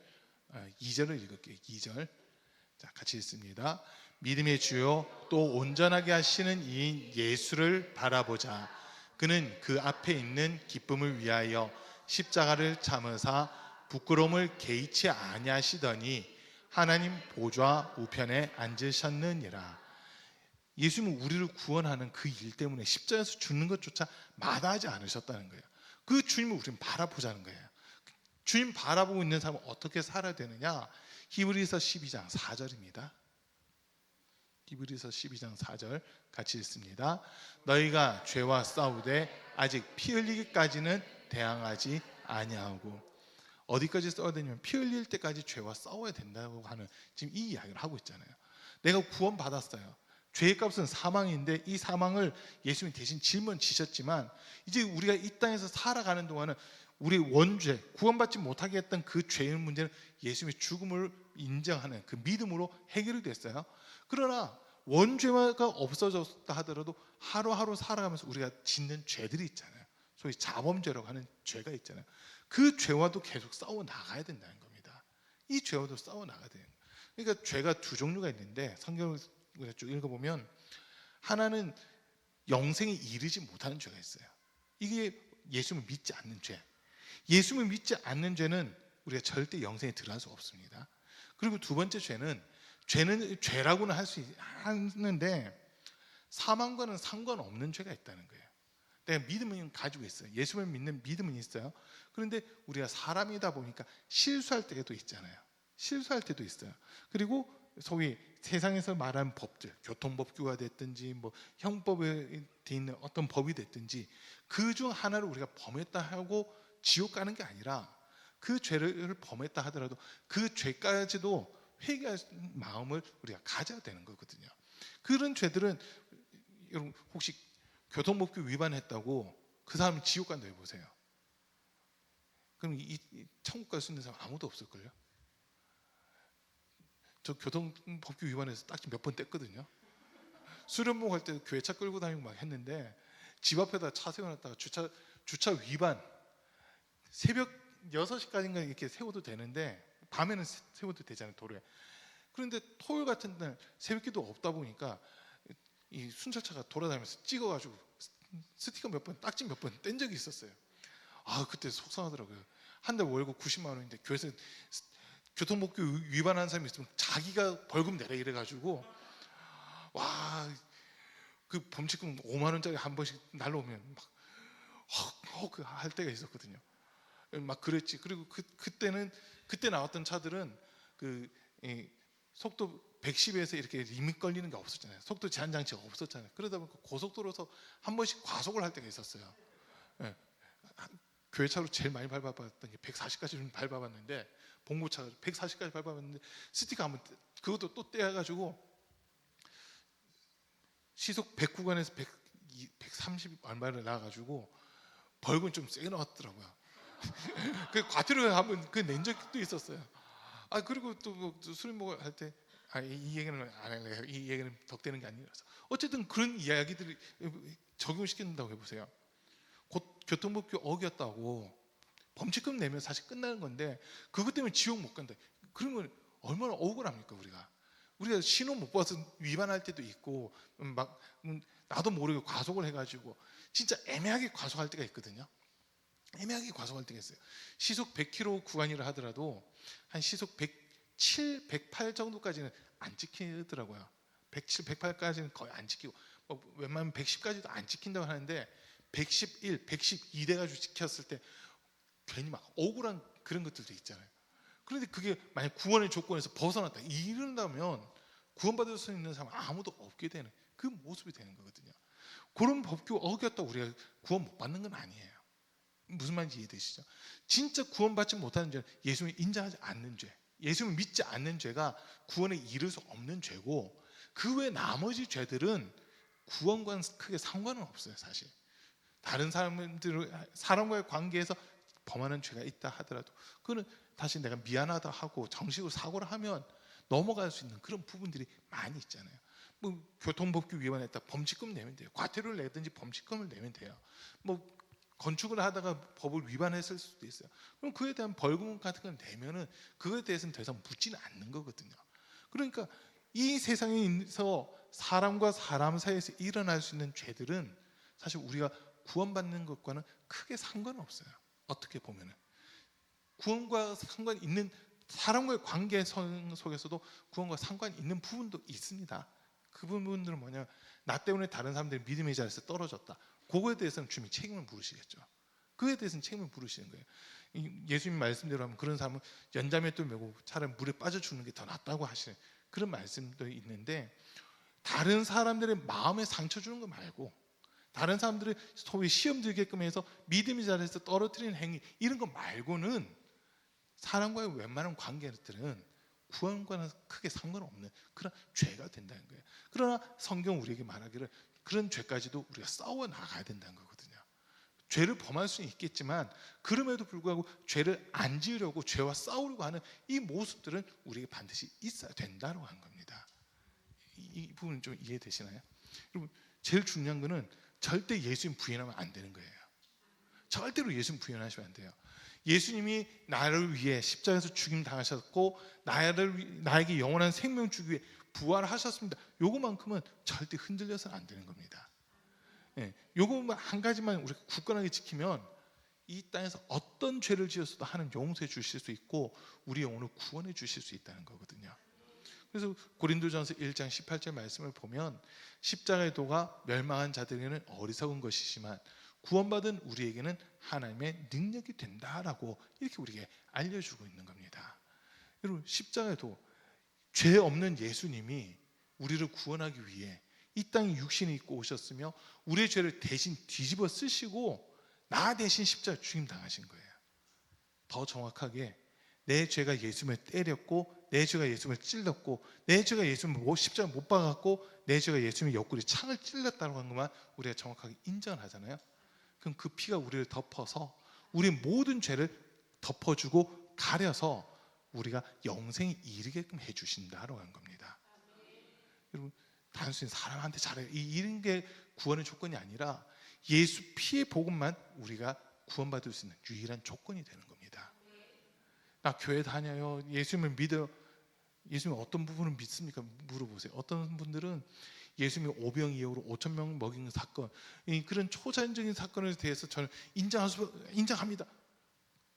2절을 읽을게요. 2절. 자, 같이 읽습니다. 믿음의 주요 또 온전하게 하시는 이 예수를 바라보자. 그는 그 앞에 있는 기쁨을 위하여 십자가를 참으사 부끄러움을 개의치 아니하시더니 하나님 보좌 우편에 앉으셨느니라. 예수님은 우리를 구원하는 그 일 때문에 십자가에서 죽는 것조차 마다하지 않으셨다는 거예요. 그 주님을 우리는 바라보자는 거예요. 주님 바라보고 있는 사람은 어떻게 살아야 되느냐? 히브리서 12장 4절입니다. 히브리서 12장 4절 같이 읽습니다. 너희가 죄와 싸우되 아직 피 흘리기까지는 대항하지 아니하고. 어디까지 싸워야 되냐면 피 흘릴 때까지 죄와 싸워야 된다고 하는 지금 이 이야기를 하고 있잖아요. 내가 구원받았어요. 죄의 값은 사망인데 이 사망을 예수님이 대신 짊어지셨지만 이제 우리가 이 땅에서 살아가는 동안은 우리 원죄, 구원받지 못하게 했던 그 죄의 문제는 예수님의 죽음을 인정하는 그 믿음으로 해결이 됐어요. 그러나 원죄가 없어졌다 하더라도 하루하루 살아가면서 우리가 짓는 죄들이 있잖아요. 소위 자범죄라고 하는 죄가 있잖아요. 그 죄와도 계속 싸워 나가야 된다는 겁니다. 이 죄와도 싸워 나가야 돼요. 그러니까 죄가 두 종류가 있는데 성경을 쭉 읽어보면 하나는 영생에 이르지 못하는 죄가 있어요. 이게 예수님을 믿지 않는 죄. 예수님을 믿지 않는 죄는 우리가 절대 영생에 들어갈 수 없습니다. 그리고 두 번째 죄는 죄라고는 할 수 하는데 사망과는 상관없는 죄가 있다는 거예요. 내가 믿음은 가지고 있어요. 예수님을 믿는 믿음은 있어요. 그런데 우리가 사람이다 보니까 실수할 때도 있잖아요. 실수할 때도 있어요. 그리고 소위 세상에서 말하는 법들, 교통법규가 됐든지 뭐 형법에 돼 있는 어떤 법이 됐든지 그 중 하나를 우리가 범했다 하고 지옥 가는 게 아니라 그 죄를 범했다 하더라도 그 죄까지도 회개할 마음을 우리가 가져야 되는 거거든요. 그런 죄들은 여러분 혹시 교통법규 위반했다고 그 사람이 지옥 간다 해보세요. 그럼 이 천국 갈 수 있는 사람 아무도 없을걸요? 저 교통법규 위반해서 딱지 몇 번 뗐거든요. 수련복 할 때 교회 차 끌고 다니고 막 했는데 집 앞에다 차 세워놨다가 주차 위반 새벽 6시까지인가 이렇게 세워도 되는데 밤에는 세워도 되잖아요, 도로에. 그런데 토요일 같은 날 새벽기도 없다 보니까 이 순찰차가 돌아다니면서 찍어가지고 스티커 몇 번, 딱지 몇 번 뗀 적이 있었어요. 아, 그때 속상하더라고요. 한 달 월급 90만 원인데 교회에서 교통법규 위반한 사람이 있으면 자기가 벌금 내라 이래가지고 와, 그 범칙금 5만 원짜리 한 번씩 날라오면 막 헉 할 때가 있었거든요. 막 그랬지. 그리고 그때 나왔던 차들은 속도 110에서 이렇게 리밋 걸리는 게 없었잖아요. 속도 제한 장치가 없었잖아요. 그러다 보니까 고속도로에서 한 번씩 과속을 할 때가 있었어요. 예. 교회 차로 제일 많이 밟아봤던 게 140까지 밟아봤는데 봉고차가 140까지 밟아봤는데 스티커 한번 그것도 또 떼어가지고 시속 100 구간에서 130 얼마를 나가가지고 벌금 좀 세게 나왔더라고요. 그 과태료 한번 낸 적도 있었어요. 아, 그리고 또 술 먹을 때 이 얘기는 안 할래요. 이 얘기는 덕되는 게 아니라서. 어쨌든 그런 이야기들이 적용시킨다고 해보세요. 곧 교통법규 어겼다고 범칙금 내면 사실 끝나는 건데 그것 때문에 지옥 못 간다. 그러면 얼마나 억울합니까 우리가 신호 못 봐서 위반할 때도 있고 막 나도 모르게 과속을 해가지고 진짜 애매하게 과속할 때가 있거든요. 애매하게 과속할 때가 있어요. 시속 100km 구간이라 하더라도 한 시속 107, 108 정도까지는 안 지키더라고요. 107, 108까지는 거의 안 지키고 웬만하면 110까지도 안 지킨다고 하는데 111, 112 돼가지고 지켰을 때 괜히 막 억울한 그런 것들도 있잖아요. 그런데 그게 만약 구원의 조건에서 벗어났다 이런다면 구원받을 수 있는 사람 아무도 없게 되는 그 모습이 되는 거거든요. 그런 법규 어겼다고 우리가 구원 못 받는 건 아니에요. 무슨 말인지 이해되시죠? 진짜 구원받지 못하는 죄는 예수님을 인정하지 않는 죄, 예수님을 믿지 않는 죄가 구원에 이를 수 없는 죄고 그 외 나머지 죄들은 구원과는 크게 상관은 없어요. 사실 다른 사람과의 관계에서 범하는 죄가 있다 하더라도 그거는 다시 내가 미안하다 하고 정식으로 사고를 하면 넘어갈 수 있는 그런 부분들이 많이 있잖아요. 뭐 교통법규 위반했다 범칙금 내면 돼요. 과태료를 내든지 범칙금을 내면 돼요. 뭐 건축을 하다가 법을 위반했을 수도 있어요. 그럼 그에 대한 벌금 같은 걸 내면은 그거에 대해서는 더 이상 묻지는 않는 거거든요. 그러니까 이 세상에서 사람과 사람 사이에서 일어날 수 있는 죄들은 사실 우리가 구원받는 것과는 크게 상관없어요. 어떻게 보면은 구원과 상관 있는 사람과의 관계 속에서도 구원과 상관이 있는 부분도 있습니다. 그 부분들은 뭐냐, 나 때문에 다른 사람들이 믿음의 자리에서 떨어졌다. 그거에 대해서는 주님이 책임을 물으시겠죠. 그에 대해서는 책임을 물으시는 거예요. 예수님 말씀대로 하면 그런 사람은 연자맷돌 메고 차라리 물에 빠져 죽는 게 더 낫다고 하시는 그런 말씀도 있는데, 다른 사람들의 마음에 상처 주는 거 말고 다른 사람들의 소위 시험 들게끔 해서 믿음의 자리에서 떨어뜨리는 행위, 이런 거 말고는 사람과의 웬만한 관계들은 구원과는 크게 상관없는 그런 죄가 된다는 거예요. 그러나 성경 우리에게 말하기를 그런 죄까지도 우리가 싸워 나가야 된다는 거거든요. 죄를 범할 수는 있겠지만 그럼에도 불구하고 죄를 안 지으려고 죄와 싸우려고 하는 이 모습들은 우리에게 반드시 있어야 된다고 하는 겁니다. 이 부분 좀 이해되시나요? 여러분, 제일 중요한 거는 절대 예수님 부인하면 안 되는 거예요. 절대로 예수님 부인하시면 안 돼요. 예수님이 나를 위해 십자가에서 죽임 당하셨고 나에게 영원한 생명 주기 위해 부활하셨습니다. 요거만큼은 절대 흔들려서는 안 되는 겁니다. 예, 요거만 한 가지만 우리가 굳건하게 지키면 이 땅에서 어떤 죄를 지었어도 하나님 용서해 주실 수 있고 우리 영혼을 구원해 주실 수 있다는 거거든요. 그래서 고린도전서 1장 18절 말씀을 보면 십자가의 도가 멸망한 자들에게는 어리석은 것이지만 구원받은 우리에게는 하나님의 능력이 된다라고 이렇게 우리에게 알려주고 있는 겁니다. 여러분, 십자가의 도, 죄 없는 예수님이 우리를 구원하기 위해 이 땅에 육신이 입고 오셨으며 우리의 죄를 대신 뒤집어 쓰시고 나 대신 십자가 죽임 당하신 거예요. 더 정확하게 내 죄가 예수님을 때렸고 내 죄가 예수님을 찔렀고 내 죄가 예수님을 십자가 못 박았고 내 죄가 예수님의 옆구리 창을 찔렀다고 하는 것만 우리가 정확하게 인정을 하잖아요. 그럼 그 피가 우리를 덮어서 우리 모든 죄를 덮어주고 가려서 우리가 영생에 이르게끔 해주신다라고 하는 겁니다. 여러분, 단순히 사람한테 잘해 이런 게 구원의 조건이 아니라 예수 피의 복음만 우리가 구원받을 수 있는 유일한 조건이 되는 겁니다. 나 교회 다녀요, 예수님을 믿어요. 예수님 어떤 부분을 믿습니까? 물어보세요. 어떤 분들은 예수님이 오병이어로 5천 명 먹인 사건, 그런 초자연적인 사건에 대해서 저는 인정합니다.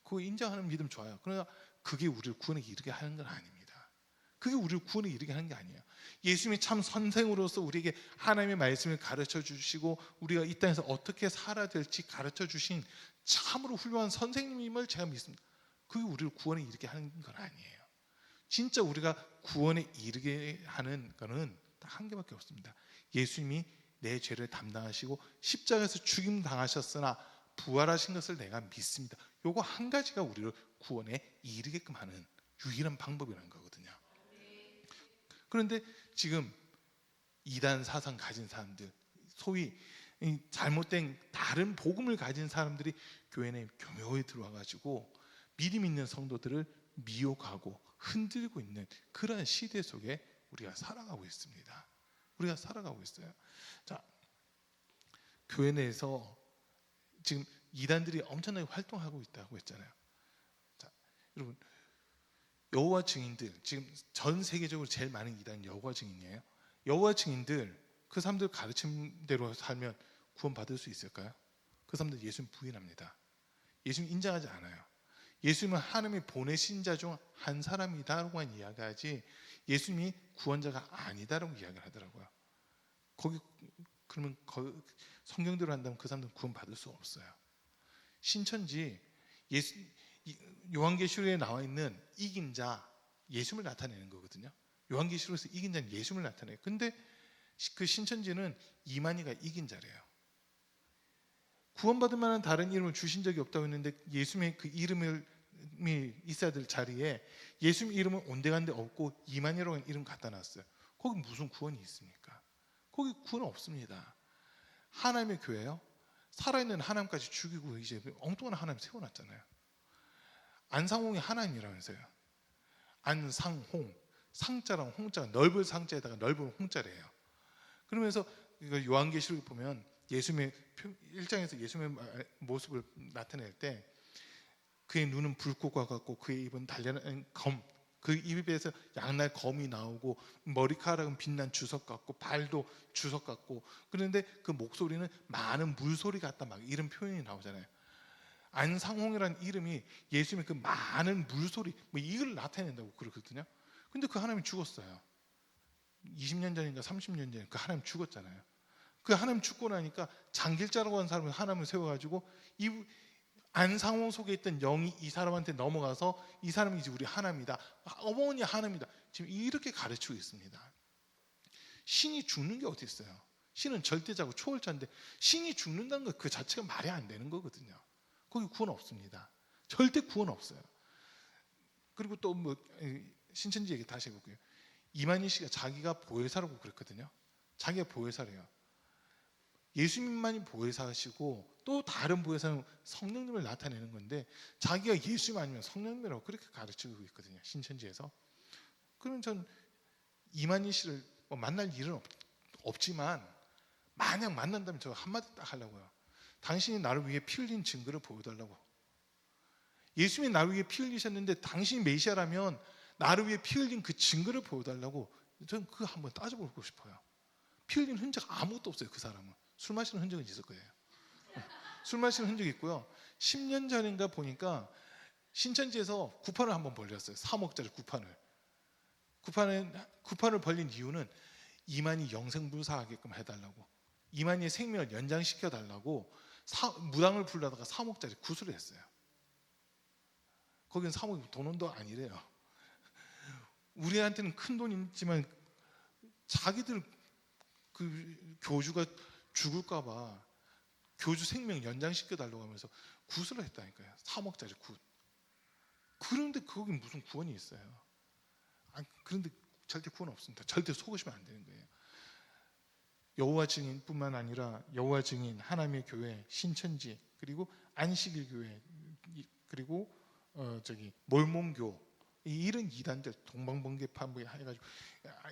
그거 인정하는 믿음 좋아요. 그러나 그게 우리를 구원에 이르게 하는 건 아닙니다. 그게 우리를 구원에 이르게 하는 게 아니에요. 예수님이 참 선생으로서 우리에게 하나님의 말씀을 가르쳐 주시고 우리가 이 땅에서 어떻게 살아야 될지 가르쳐 주신 참으로 훌륭한 선생님임을 제가 믿습니다. 그게 우리를 구원에 이르게 하는 건 아니에요. 진짜 우리가 구원에 이르게 하는 거는 딱 한 개밖에 없습니다. 예수님이 내 죄를 담당하시고 십자가에서 죽임 당하셨으나 부활하신 것을 내가 믿습니다. 요거 한 가지가 우리를 구원에 이르게끔 하는 유일한 방법이라는 거거든요. 그런데 지금 이단 사상 가진 사람들, 소위 잘못된 다른 복음을 가진 사람들이 교회 내 교묘히 들어와가지고 믿음 있는 성도들을 미혹하고 흔들고 있는 그런 시대 속에 우리가 살아가고 있습니다. 우리가 살아가고 있어요. 자, 교회 내에서 지금 이단들이 엄청나게 활동하고 있다고 했잖아요. 자, 여러분, 여호와 증인들, 지금 전 세계적으로 제일 많은 이단은 여호와 증인이에요. 여호와 증인들, 그 사람들 가르침대로 살면 구원 받을 수 있을까요? 그 사람들 예수님 부인합니다. 예수님 인정하지 않아요. 예수님은 하나님이 보내신 자 중 한 사람이다라고만 이야기하지 예수님이 구원자가 아니다라고 이야기를 하더라고요. 그러면 성경대로 한다면 그 사람들은 구원 받을 수 없어요. 신천지 요한계시록에 나와 있는 이긴 자, 예수님을 나타내는 거거든요. 요한계시록에서 이긴 자는 예수님을 나타내요. 근데 그 신천지는 이만희가 이긴 자래요. 구원받을 만한 다른 이름을 주신 적이 없다고 했는데 예수님의 그 이름이 있어야 될 자리에 예수님 이름은 온데간데 없고 이만희라고 하는 이름 갖다 놨어요. 거기 무슨 구원이 있습니까? 거기 구원 없습니다. 하나님의 교회요, 살아있는 하나님까지 죽이고 이제 엉뚱한 하나님 세워놨잖아요. 안상홍이 하나님이라면서요. 안상홍, 상자랑 홍자가 넓은 상자에다가 넓은 홍자래요. 그러면서 요한계시록을 보면 예수님의 1장에서 예수님의 모습을 나타낼 때 그의 눈은 불꽃과 같고 그의 입은 달려난 검, 그 입에서 양날 검이 나오고 머리카락은 빛난 주석 같고 발도 주석 같고, 그런데 그 목소리는 많은 물소리 같다 막 이런 표현이 나오잖아요. 안상홍이라는 이름이 예수님의 그 많은 물소리 뭐 이걸 나타낸다고 그러거든요. 근데 그 하나님이 죽었어요. 20년 전인가 30년 전에 그 하나님 죽었잖아요. 그 하나님 죽고 나니까 장길자라고 하는 사람을 하나님을 세워가지고 이 안상홍 속에 있던 영이 이 사람한테 넘어가서 이 사람이 이제 우리 하나님이다, 어머니 하나님이다, 지금 이렇게 가르치고 있습니다. 신이 죽는 게 어디 있어요? 신은 절대자고 초월자인데 신이 죽는다는 것 그 자체가 말이 안 되는 거거든요. 거기 구원 없습니다. 절대 구원 없어요. 그리고 또 뭐 신천지 얘기 다시 해볼게요. 이만희 씨가 자기가 보혜사라고 그랬거든요. 자기가 보혜사래요. 예수님만이 보혜사시고 또 다른 보혜사는 성령님을 나타내는 건데 자기가 예수님 아니면 성령님이라고 그렇게 가르치고 있거든요. 신천지에서. 그러면 전 이만희 씨를 뭐 만날 일은 없지만 만약 만난다면 저 한마디 딱 하려고요. 당신이 나를 위해 피 흘린 증거를 보여달라고. 예수님이 나를 위해 피 흘리셨는데 당신이 메시아라면 나를 위해 피 흘린 그 증거를 보여달라고. 저는 그거 한번 따져보고 싶어요. 피 흘린 흔적 아무것도 없어요. 그 사람은 술 마시는 흔적은 있을 거예요. 술 마시는 흔적이 있고요. 10년 전인가 보니까 신천지에서 구판을 한번 벌렸어요. 3억짜리 구판을. 구판을 벌린 이유는 이만희 영생불사하게끔 해달라고, 이만희의 생명을 연장시켜달라고 무당을 불러다가 3억짜리 구술을 했어요. 거긴 3억이 돈도 아니래요. 우리한테는 큰 돈이지만 자기들 그 교주가 죽을까봐 교주 생명 연장시켜달라고 하면서 구술을 했다니까요. 3억짜리 굿. 그런데 거기 무슨 구원이 있어요? 그런데 절대 구원 없습니다. 절대 속으시면 안 되는 거예요. 여호와 증인뿐만 아니라 여호와 증인, 하나님의 교회, 신천지, 그리고 안식일 교회, 그리고 몰몬교, 이런 이단들, 동방번개파 뭐 해가지고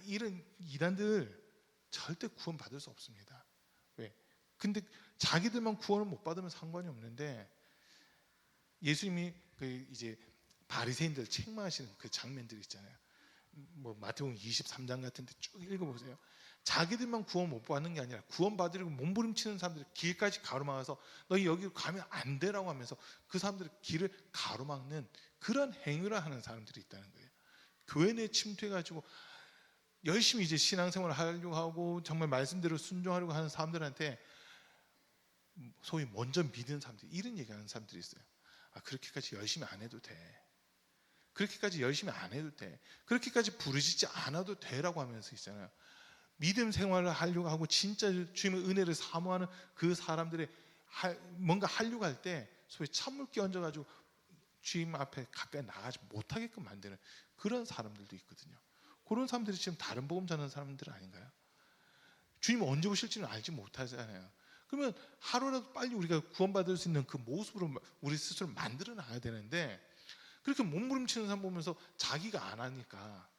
이런 이단들 절대 구원 받을 수 없습니다. 왜? 근데 자기들만 구원을 못 받으면 상관이 없는데 예수님이 그 이제 바리새인들 책망하시는 그 장면들 있잖아요. 뭐 마태복음 23장 같은데 쭉 읽어보세요. 자기들만 구원 못 받는 게 아니라 구원 받으려고 몸부림치는 사람들 길까지 가로막아서 너희 여기 가면 안 되라고 하면서 그 사람들의 길을 가로막는 그런 행위를 하는 사람들이 있다는 거예요. 교회 내에 침투해가지고 열심히 이제 신앙생활을 하려고 하고 정말 말씀대로 순종하려고 하는 사람들한테 소위 먼저 믿는 사람들, 이런 얘기하는 사람들이 있어요. 그렇게까지 열심히 안 해도 돼. 그렇게까지 열심히 안 해도 돼. 그렇게까지 부르짖지 않아도 돼라고 하면서 있잖아요. 믿음 생활을 하려고 하고 진짜 주님의 은혜를 사모하는 그 사람들의 뭔가 하려고 할 때 소위 찬물 끼얹어가지고 주님 앞에 가까이 나가지 못하게끔 만드는 그런 사람들도 있거든요. 그런 사람들이 지금 다른 복음 전하는 사람들 아닌가요? 주님 언제 오실지는 알지 못하잖아요. 그러면 하루라도 빨리 우리가 구원받을 수 있는 그 모습으로 우리 스스로 만들어 놔야 되는데 그렇게 몸부림치는 사람 보면서 자기가 안 하니까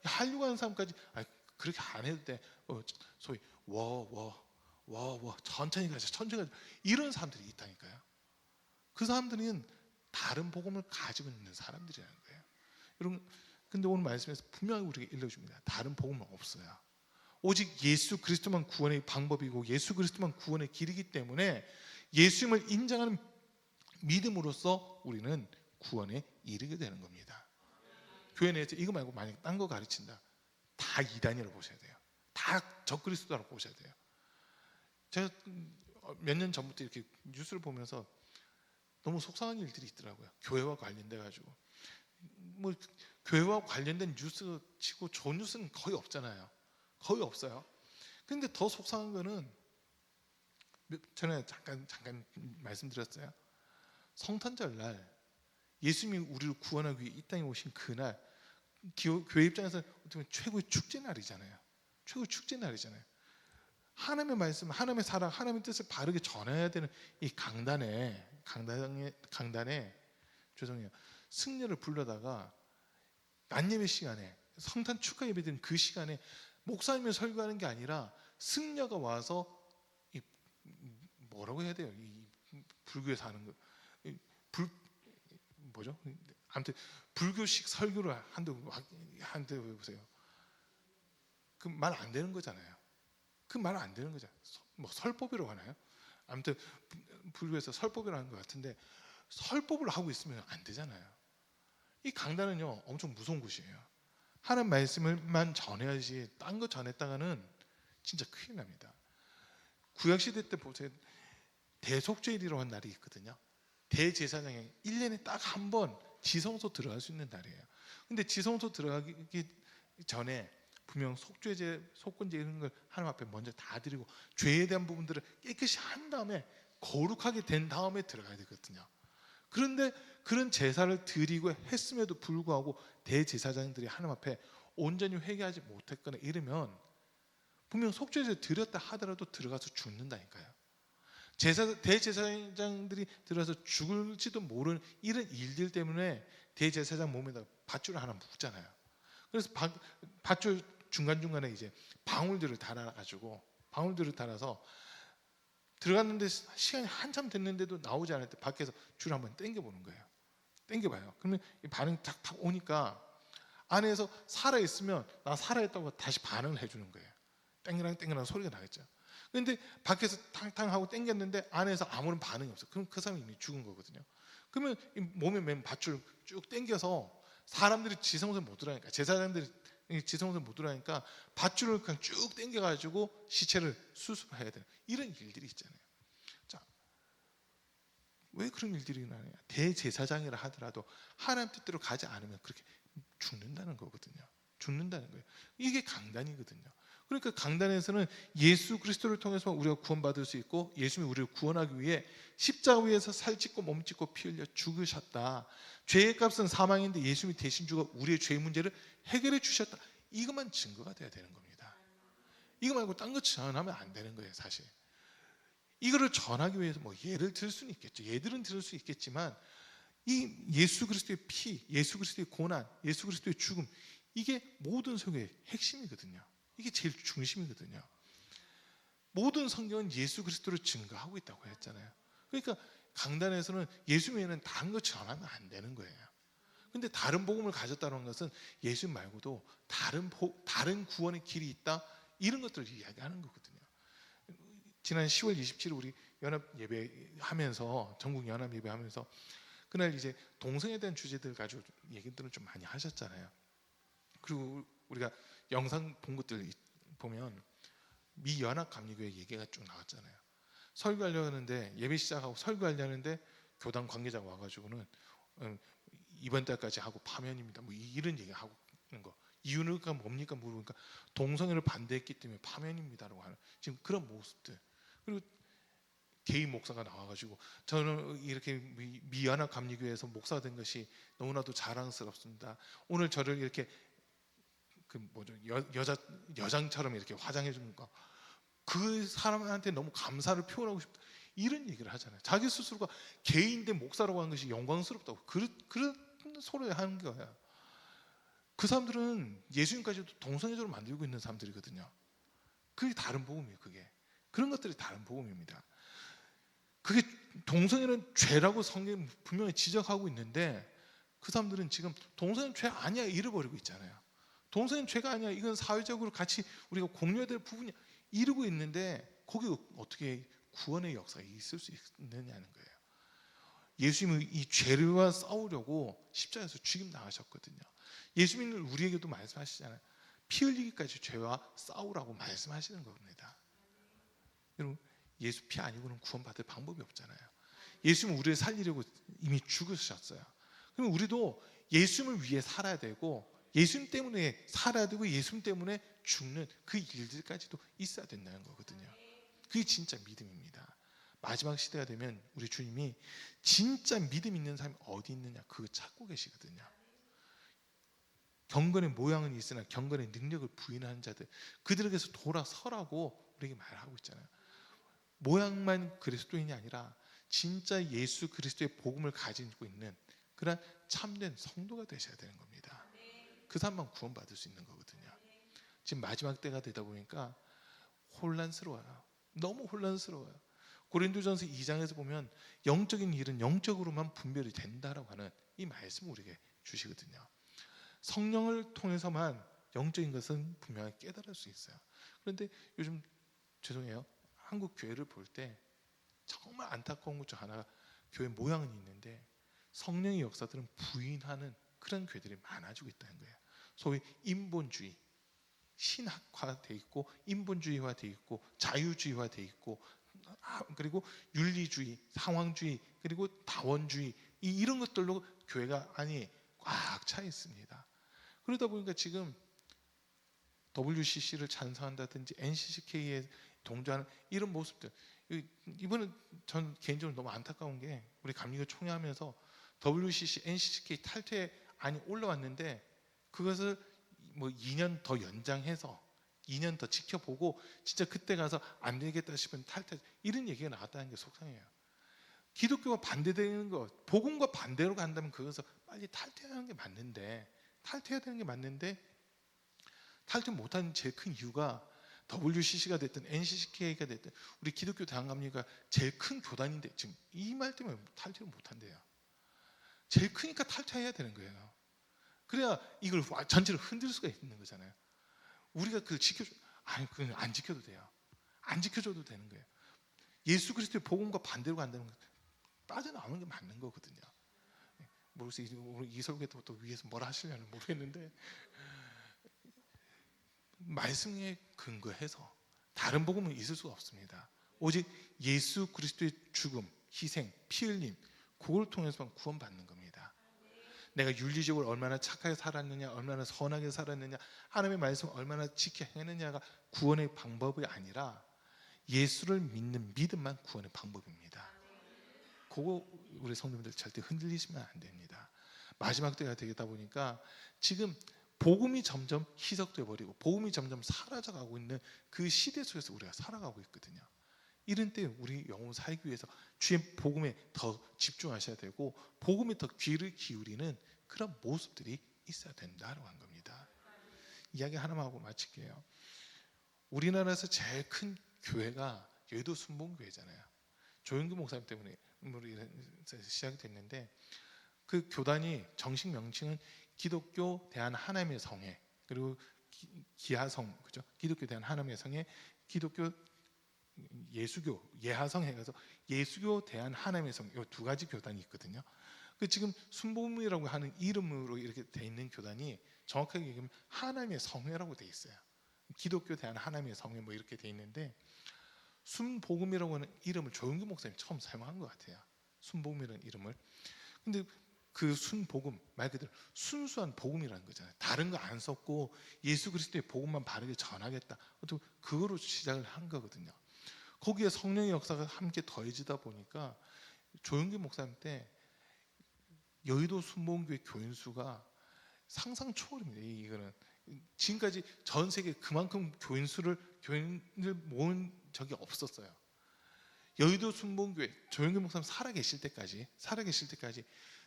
하려고 하는 사람까지 그렇게 안 해도 돼. 소위 천천히 가자 이런 사람들이 있다니까요. 그 사람들은 다른 복음을 가지고 있는 사람들이라는 거예요. 여러분, 근데 오늘 말씀에서 분명히 우리에게 일러줍니다. 다른 복음은 없어요. 오직 예수 그리스도만 구원의 방법이고 예수 그리스도만 구원의 길이기 때문에 예수님을 인정하는 믿음으로써 우리는 구원에 이르게 되는 겁니다. 교회 내에서 이거 말고 만약 딴 거 가르친다, 다 이단이라고 보셔야 돼요. 다 적그리스도라고 보셔야 돼요. 제가 몇 년 전부터 이렇게 뉴스를 보면서 너무 속상한 일들이 있더라고요. 교회와 관련돼 가지고 뭐 교회와 관련된 뉴스 치고 좋은 뉴스는 거의 없잖아요. 거의 없어요. 근데 더 속상한 거는 전에 잠깐 말씀드렸어요. 성탄절 날 예수님이 우리를 구원하기 위해 이 땅에 오신 그날, 교회 입장에서 어떻게 보면 최고의 축제 날이잖아요. 최고의 축제 날이잖아요. 하나님의 말씀, 하나님의 사랑, 하나님의 뜻을 바르게 전해야 되는 이 강단에 죄송해요. 승려를 불러다가 안예배 시간에 성탄 축하 예배드린 그 시간에 목사님이 설교하는 게 아니라 승려가 와서 뭐라고 해야 돼요? 이 불교에서 하는 거 뭐죠? 아무튼 불교식 설교를 한대 보세요. 그 말 안 되는 거잖아요. 그 말 안 되는 거잖아요. 뭐 설법이라고 하나요? 아무튼 불교에서 설법이라는 것 같은데 설법을 하고 있으면 안 되잖아요. 이 강단은요 엄청 무서운 곳이에요. 하나님 말씀을만 전해야지 딴 거 전했다가는 진짜 큰일 납니다. 구약시대 때 보세요. 대속죄일이라고 한 날이 있거든요. 대제사장이 1년에 딱 한 번 지성소 들어갈 수 있는 날이에요. 근데 지성소 들어가기 전에 분명 속죄제, 속건제 이런 걸 하나님 앞에 먼저 다 드리고 죄에 대한 부분들을 깨끗이 한 다음에 거룩하게 된 다음에 들어가야 되거든요. 그런데 그런 제사를 드리고 했음에도 불구하고 대제사장들이 하나님 앞에 온전히 회개하지 못했거나 이러면 분명 속죄제 드렸다 하더라도 들어가서 죽는다니까요. 대제사장들이 들어서 죽을지도 모르는 이런 일들 때문에 대제사장 몸에다 밧줄을 하나 묶잖아요. 그래서 밧줄 중간중간에 이제 방울들을 달아서 들어갔는데 시간이 한참 됐는데도 나오지 않을 때 밖에서 줄 한번 당겨보는 거예요. 당겨봐요. 그러면 반응이 탁탁 오니까 안에서 살아있으면 나 살아있다고 다시 반응을 해주는 거예요. 땡그랑 소리가 나겠죠. 그런데 밖에서 탕탕 하고 당겼는데 안에서 아무런 반응이 없어. 그럼 그 사람이 이미 죽은 거거든요. 그러면 몸에 맨 밧줄 쭉 당겨서 사람들이 지성소에 못 들어가니까 제사장들이 지성소에 못 들어가니까 밧줄을 그냥 쭉 당겨가지고 시체를 수습해야 되는 이런 일들이 있잖아요. 자, 왜 그런 일들이 나냐? 대제사장이라 하더라도 하나님 뜻대로 가지 않으면 그렇게 죽는다는 거거든요. 죽는다는 거예요. 이게 강단이거든요. 그러니까 강단에서는 예수 그리스도를 통해서 우리가 구원받을 수 있고 예수님이 우리를 구원하기 위해 십자가 위에서 살찢고 몸찢고 피 흘려 죽으셨다. 죄의 값은 사망인데 예수님이 대신 죽어 우리의 죄 문제를 해결해 주셨다. 이것만 증거가 돼야 되는 겁니다. 이거 말고 딴 거 전하면 안 되는 거예요, 사실. 이거를 전하기 위해서 뭐 예를 들 수는 있겠죠. 예들은 들을 수 있겠지만 이 예수 그리스도의 피, 예수 그리스도의 고난, 예수 그리스도의 죽음 이게 모든 설교의 핵심이거든요. 이게 제일 중심이거든요. 모든 성경은 예수 그리스도를 증거하고 있다고 했잖아요. 그러니까 강단에서는 예수 외에는 다른 거 전하면 안 되는 거예요. 근데 다른 복음을 가졌다는 것은 예수 말고도 다른 구원의 길이 있다 이런 것들을 이야기하는 거거든요. 지난 10월 27일 우리 연합 예배하면서 전국 연합 예배하면서 그날 이제 동성에 대한 주제들 가지고 얘기들을 좀 많이 하셨잖아요. 그리고 우리가 영상 본 것들 보면 미 연합 감리교회 얘기가 쭉 나왔잖아요. 설교하려고 하는데 예배 시작하고 설교하려고 하는데 교단 관계자가 와가지고는 이번 달까지 하고 파면입니다. 뭐 이런 얘기 하고 있는 거. 이유는 뭡니까 물으니까 동성애를 반대했기 때문에 파면입니다라고 하는 지금 그런 모습들. 그리고 개인 목사가 나와가지고 저는 이렇게 미 연합 감리교회에서 목사가 된 것이 너무나도 자랑스럽습니다. 오늘 저를 이렇게 여장처럼 이렇게 화장해 주는 거. 그 사람한테 너무 감사를 표현하고 싶다. 이런 얘기를 하잖아요. 자기 스스로가 개인대 목사라고 하는 것이 영광스럽다고 그런 소리를 하는 거예요. 그 사람들은 예수님까지도 동성애자로 만들고 있는 사람들이거든요. 그게 다른 복음이에요. 그게 그런 것들이 다른 복음입니다. 그게 동성애는 죄라고 성경이 분명히 지적하고 있는데 그 사람들은 지금 동성애는 죄 아니야 잃어버리고 있잖아요. 동성애는 죄가 아니야. 이건 사회적으로 같이 우리가 공유해야 될 부분이 이루고 있는데 거기 어떻게 구원의 역사가 있을 수 있느냐는 거예요. 예수님은 이 죄와 싸우려고 십자가에서 죽임 당하셨거든요. 예수님은 우리에게도 말씀하시잖아요. 피 흘리기까지 죄와 싸우라고 말씀하시는 겁니다. 여러분 예수 피 아니고는 구원받을 방법이 없잖아요. 예수님은 우리를 살리려고 이미 죽으셨어요. 그럼 우리도 예수님을 위해 살아야 되고 예수님 때문에 살아야 되고 예수님 때문에 죽는 그 일들까지도 있어야 된다는 거거든요. 그게 진짜 믿음입니다. 마지막 시대가 되면 우리 주님이 진짜 믿음 있는 사람이 어디 있느냐 그거 찾고 계시거든요. 경건의 모양은 있으나 경건의 능력을 부인하는 자들 그들에게서 돌아서라고 우리에게 말하고 있잖아요. 모양만 그리스도인이 아니라 진짜 예수 그리스도의 복음을 가지고 있는 그런 참된 성도가 되셔야 되는 겁니다. 그 사람만 구원받을 수 있는 거거든요. 지금 마지막 때가 되다 보니까 혼란스러워요. 너무 혼란스러워요. 고린도전서 2장에서 보면 영적인 일은 영적으로만 분별이 된다라고 하는 이 말씀을 우리에게 주시거든요. 성령을 통해서만 영적인 것은 분명히 깨달을 수 있어요. 그런데 요즘 죄송해요. 한국 교회를 볼 때 정말 안타까운 것 중 하나가 교회 모양은 있는데 성령의 역사들은 부인하는 그런 교회들이 많아지고 있다는 거예요. 소위 인본주의, 신학화돼 있고 인본주의화돼 있고 자유주의화돼 있고 그리고 윤리주의, 상황주의, 그리고 다원주의 이런 것들로 교회가 안이 꽉 차 있습니다. 그러다 보니까 지금 WCC를 찬성한다든지 NCCK에 동조하는 이런 모습들, 이번은 전 개인적으로 너무 안타까운 게 우리 감리교 총회하면서 WCC, NCCK 탈퇴안이 올라왔는데 그것을 뭐 2년 더 연장해서 2년 더 지켜보고 진짜 그때 가서 안 되겠다 싶으면 탈퇴, 이런 얘기가 나왔다는 게 속상해요. 기독교가 반대되는 거, 복음과 반대로 간다면 그것을 빨리 탈퇴하는 게 맞는데, 탈퇴해야 되는 게 맞는데 탈퇴 못하는 제일 큰 이유가 WCC가 됐든 NCCK가 됐든 우리 기독교 대한감리가 제일 큰 교단인데 지금 이 말 때문에 탈퇴를 못한대요. 제일 크니까 탈퇴해야 되는 거예요. 그래야 이걸 전체를 흔들 수가 있는 거잖아요. 우리가 그걸 지켜줘, 아니 그건 안 지켜도 돼요. 안 지켜줘도 되는 거예요. 예수 그리스도의 복음과 반대로 간다는 거 빠져나오는 게 맞는 거거든요. 모르겠어요. 오늘 이 설교도 또 위에서 뭐라 하시려는 모르겠는데, 말씀에 근거해서 다른 복음은 있을 수가 없습니다. 오직 예수 그리스도의 죽음, 희생, 피 흘림, 그걸 통해서만 구원받는 겁니다. 내가 윤리적으로 얼마나 착하게 살았느냐, 얼마나 선하게 살았느냐, 하나님의 말씀 얼마나 지켜 행했느냐가 구원의 방법이 아니라 예수를 믿는 믿음만 구원의 방법입니다. 그거 우리 성도님들 절대 흔들리시면 안 됩니다. 마지막 때가 되겠다 보니까 지금 복음이 점점 희석돼 버리고 복음이 점점 사라져가고 있는 그 시대 속에서 우리가 살아가고 있거든요. 이런 때 우리 영혼 살기 위해서 주의 복음에 더 집중하셔야 되고 복음에 더 귀를 기울이는 그런 모습들이 있어야 된다고 한 겁니다. 이야기 하나만 하고 마칠게요. 우리나라에서 제일 큰 교회가 여의도 순복음교회잖아요. 조영규 목사님 때문에 시작이 됐는데 그 교단이 정식 명칭은 기독교 대한 하나님의 성회, 그리고 기하성, 그죠? 기독교 대한 하나님의 성회, 기독교 예수교 예하성 해가서 예수교 대한 하나님의 성, 이 두 가지 교단이 있거든요. 그 지금 순복음이라고 하는 이름으로 이렇게 돼 있는 교단이 정확하게 얘기하면 하나님의 성회라고 돼 있어요. 기독교 대한 하나님의 성회 뭐 이렇게 돼 있는데, 순복음이라고 하는 이름을 조영규 목사님이 처음 사용한 것 같아요. 순복음이라는 이름을. 근데 그 순복음 말 그대로 순수한 복음이라는 거잖아요. 다른 거 안 썼고 예수 그리스도의 복음만 바르게 전하겠다. 또 그거로 시작을 한 거거든요. 거기에 성령의 역사가 함께 더해지다 보니까 조영규 목사님 때 여의도 순복음교회 교인 수가 상상 초월입니다. 이거는 지금까지 전 세계 그만큼 교인을 모은 적이 없었어요. 여의도 순복음교회 조영규 목사님 살아계실 때까지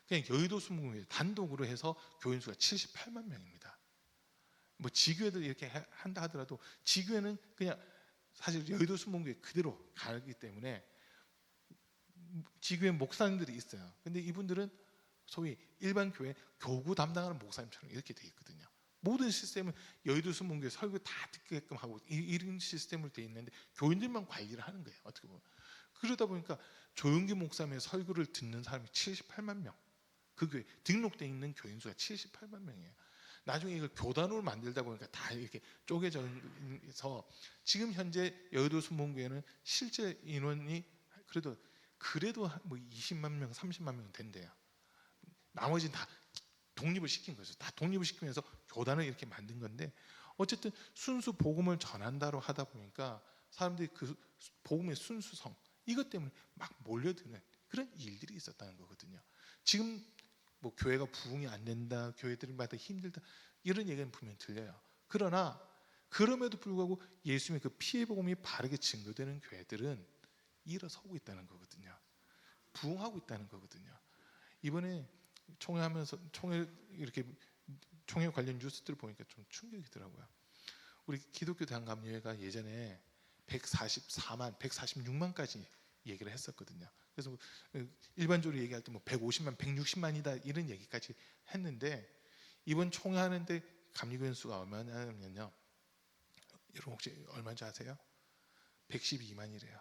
그냥 여의도 순복음교회 단독으로 해서 교인 수가 78만 명입니다. 뭐 지교회들 이렇게 한다 하더라도 지교회는 그냥 사실 여의도 순복음교회 그대로 가기 때문에 지교회 목사님들이 있어요. 근데 이분들은 소위 일반 교회 교구 담당하는 목사님처럼 이렇게 돼 있거든요. 모든 시스템은 여의도 순복음교회 설교 다 듣게끔 하고 이런 시스템으로 돼 있는데 교인들만 관리를 하는 거예요. 어떻게 보면. 그러다 보니까 조영규 목사님의 설교를 듣는 사람이 78만 명. 그 교회 등록되어 있는 교인 수가 78만 명이에요. 나중에 이걸 교단으로 만들다 보니까 다 이렇게 쪼개져서 지금 현재 여의도 순복음교회는 실제 인원이 그래도 뭐 20만 명, 30만 명 된대요. 나머지는 다 독립을 시킨 거죠. 다 독립을 시키면서 교단을 이렇게 만든 건데, 어쨌든 순수 복음을 전한다로 하다 보니까 사람들이 그 복음의 순수성 이것 때문에 막 몰려드는 그런 일들이 있었다는 거거든요. 지금 뭐 교회가 부흥이 안 된다, 교회들마다 힘들다 이런 얘기는 분명히 들려요. 그러나 그럼에도 불구하고 예수님의 그 피의 복음이 바르게 증거되는 교회들은 일어서고 있다는 거거든요. 부흥하고 있다는 거거든요. 이번에 총회 관련 뉴스들을 보니까 좀 충격이더라고요. 우리 기독교 대한감리회가 예전에 146만까지 얘기를 했었거든요. 그래서 일반적으로 얘기할 때 뭐 150만, 160만이다 이런 얘기까지 했는데, 이번 총회 하는데 감리교인 수가 얼마냐면요. 여러분 혹시 얼마인지 아세요? 112만이래요.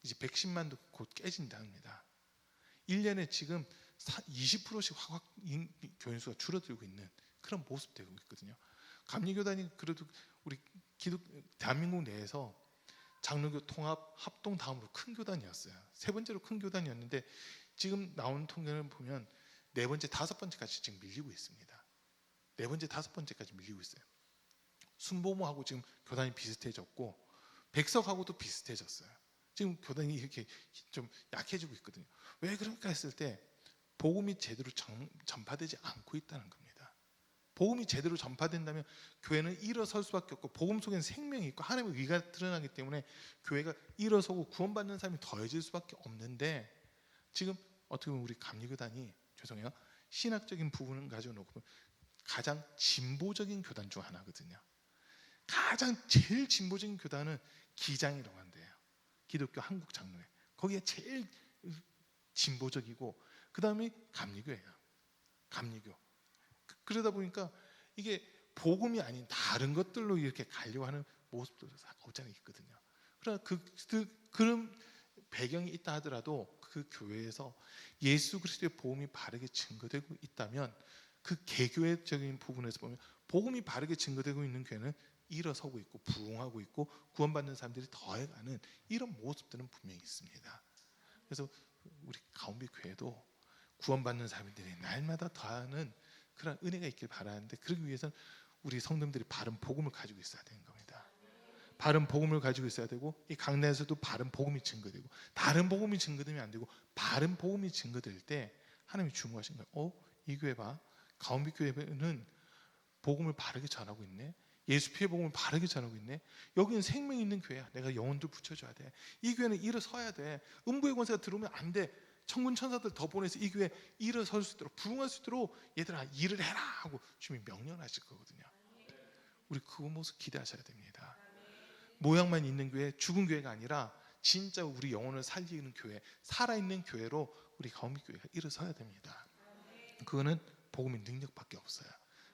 이제 110만도 곧 깨진다 합니다. 1년에 지금 20%씩 확 교인 수가 줄어들고 있는 그런 모습 되고 있거든요. 감리교단이 그래도 우리 대한민국 내에서 장로교 통합 합동 다음으로 큰 교단이었어요. 세 번째로 큰 교단이었는데 지금 나온 통계를 보면 네 번째, 다섯 번째까지 지금 밀리고 있습니다. 네 번째, 다섯 번째까지 밀리고 있어요. 순복음하고 지금 교단이 비슷해졌고 백석하고도 비슷해졌어요. 지금 교단이 이렇게 좀 약해지고 있거든요. 왜 그럴까 했을 때 복음이 제대로 전파되지 않고 있다는 겁니다. 복음이 제대로 전파된다면 교회는 일어설 수밖에 없고 복음 속에는 생명이 있고 하나님의 의가 드러나기 때문에 교회가 일어서고 구원받는 사람이 더해질 수밖에 없는데 지금 어떻게 보면 우리 감리교단이 죄송해요. 신학적인 부분을 가지고 놓고 가장 진보적인 교단 중 하나거든요. 가장 제일 진보적인 교단은 기장이라고 한대요. 기독교 한국 장로회. 거기에 제일 진보적이고 그 다음에 감리교예요. 감리교. 그러다 보니까 이게 복음이 아닌 다른 것들로 이렇게 가려고 하는 모습도 없잖아요. 있거든요. 그러나 그런 배경이 있다 하더라도 그 교회에서 예수 그리스도의 복음이 바르게 증거되고 있다면 그 개교회적인 부분에서 보면 복음이 바르게 증거되고 있는 교회는 일어서고 있고 부흥하고 있고 구원받는 사람들이 더해가는 이런 모습들은 분명히 있습니다. 그래서 우리 가운데 교회도 구원받는 사람들이 날마다 더하는 그런 은혜가 있길 바라는데 그러기 위해서는 우리 성도들이 바른 복음을 가지고 있어야 되는 겁니다. 바른 복음을 가지고 있어야 되고 이 강단에서도 바른 복음이 증거되고 다른 복음이 증거되면 안 되고 바른 복음이 증거될 때 하나님이 주목하신 거예요. 이 교회 봐. 가운데 교회는 복음을 바르게 전하고 있네. 예수 피의 복음을 바르게 전하고 있네. 여기는 생명 있는 교회야. 내가 영혼들 붙여줘야 돼. 이 교회는 일어서야 돼. 음부의 권세가 들어오면 안 돼. 천군 천사들 더 보내서 이 교회 일어설 수 있도록 부흥할 수 있도록 얘들아 일을 해라 하고 주님이 명령하실 거거든요. 우리 그 모습 기대하셔야 됩니다. 모양만 있는 교회, 죽은 교회가 아니라 진짜 우리 영혼을 살리는 교회, 살아있는 교회로 우리 가운데 교회가 일어서야 됩니다. 그거는 복음의 능력밖에 없어요.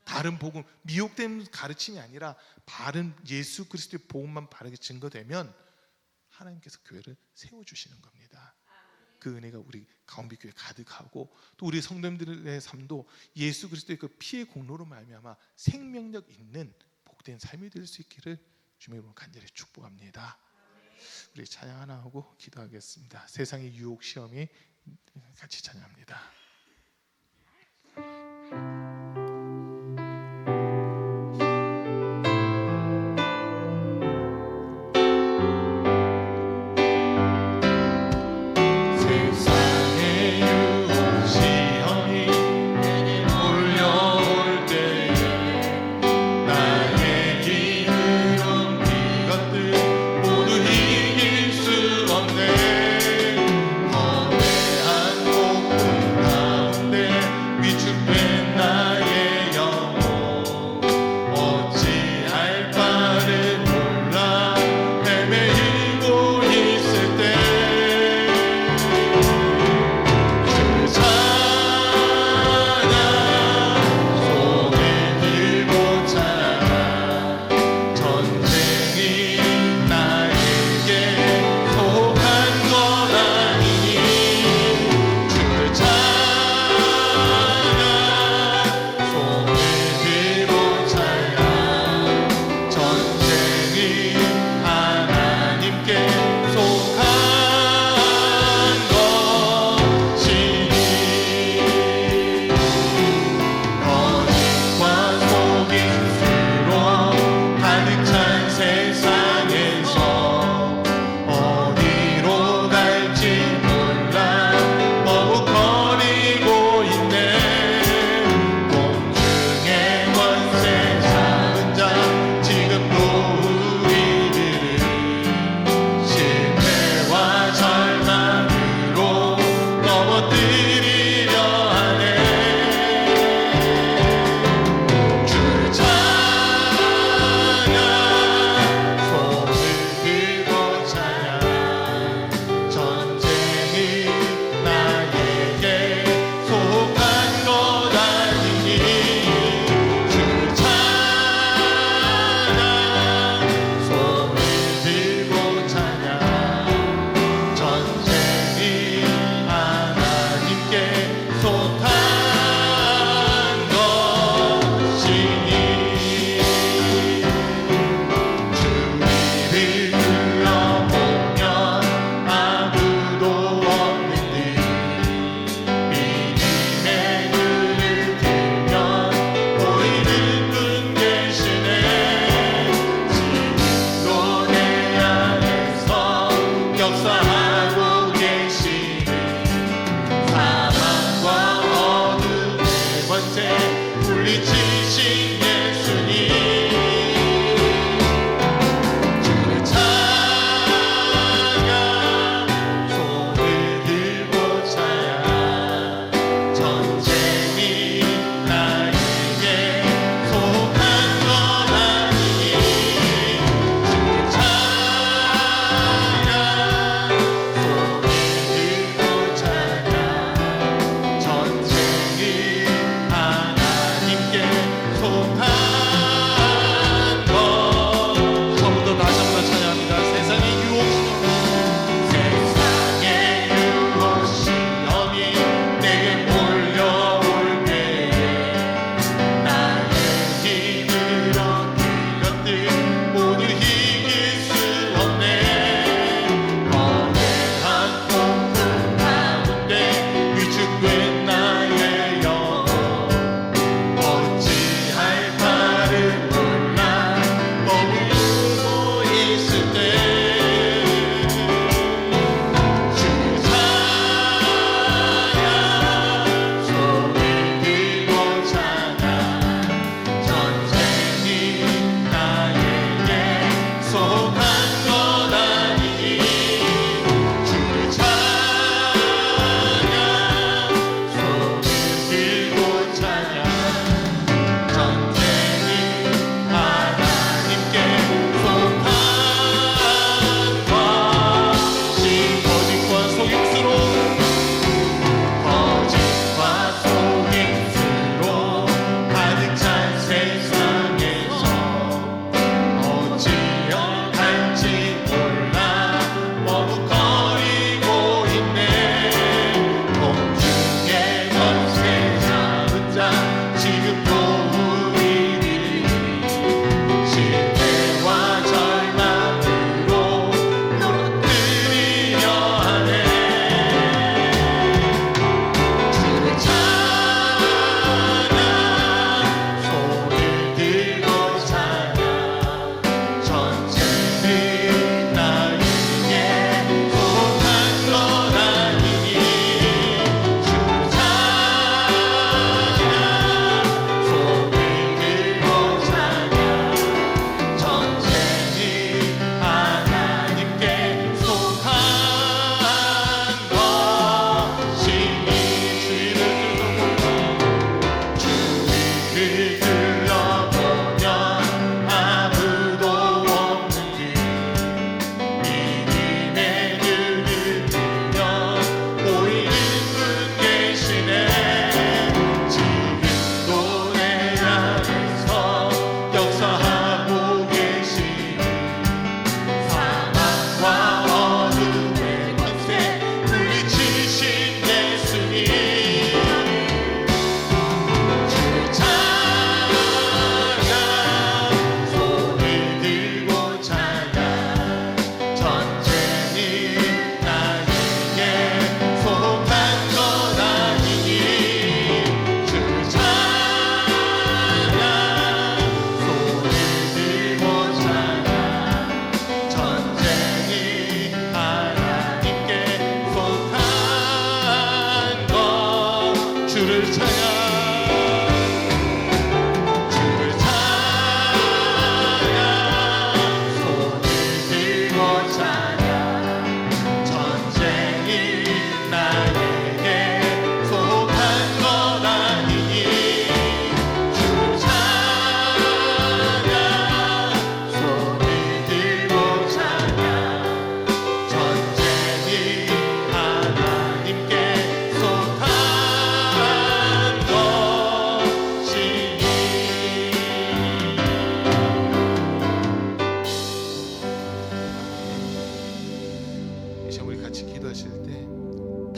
다른 복음, 미혹된 가르침이 아니라 바른 예수 그리스도의 복음만 바르게 증거되면 하나님께서 교회를 세워주시는 겁니다. 그 은혜가 우리 가운데 교회에 가득하고 또 우리 성도님들의 삶도 예수 그리스도의 그 피의 공로로 말미암아 생명력 있는 복된 삶이 될 수 있기를 주님의 이름으로 간절히 축복합니다. 우리 찬양 하나 하고 기도하겠습니다. 세상의 유혹 시험이 같이 찬양합니다. 주를 찬양 주를 찬양 손을 들고 찬양 전쟁이 나에게 속한 것 아니니 주를 찬양 손을 들고 찬양 전쟁이 하나님께 속한 것이니. 이제 우리 같이 기도하실 때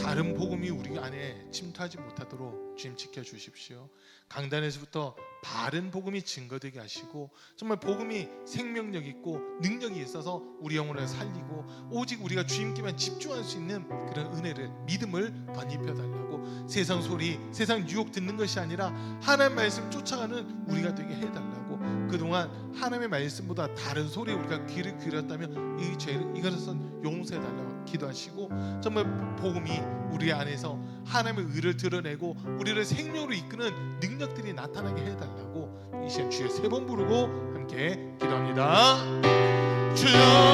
다른 복음이 우리 안에 침투하지 못하도록 주님 지켜주십시오. 강단에서부터 바른 복음이 증거되게 하시고 정말 복음이 생명력 있고 능력이 있어서 우리 영혼을 살리고 오직 우리가 주님께만 집중할 수 있는 그런 은혜를 믿음을 덧입혀달라고 세상 소리 세상 유혹 듣는 것이 아니라 하나님의 말씀 쫓아가는 우리가 되게 해달라고 그동안 하나님의 말씀보다 다른 소리에 우리가 귀를 기울였다면 이 죄를 이것은 용서해달라고 기도하시고 정말 복음이 우리 안에서 하나님의 의를 드러내고 우리를 생명으로 이끄는 능력들이 나타나게 해달라고 이 시간 주의 세 번 부르고 함께 기도합니다. 주여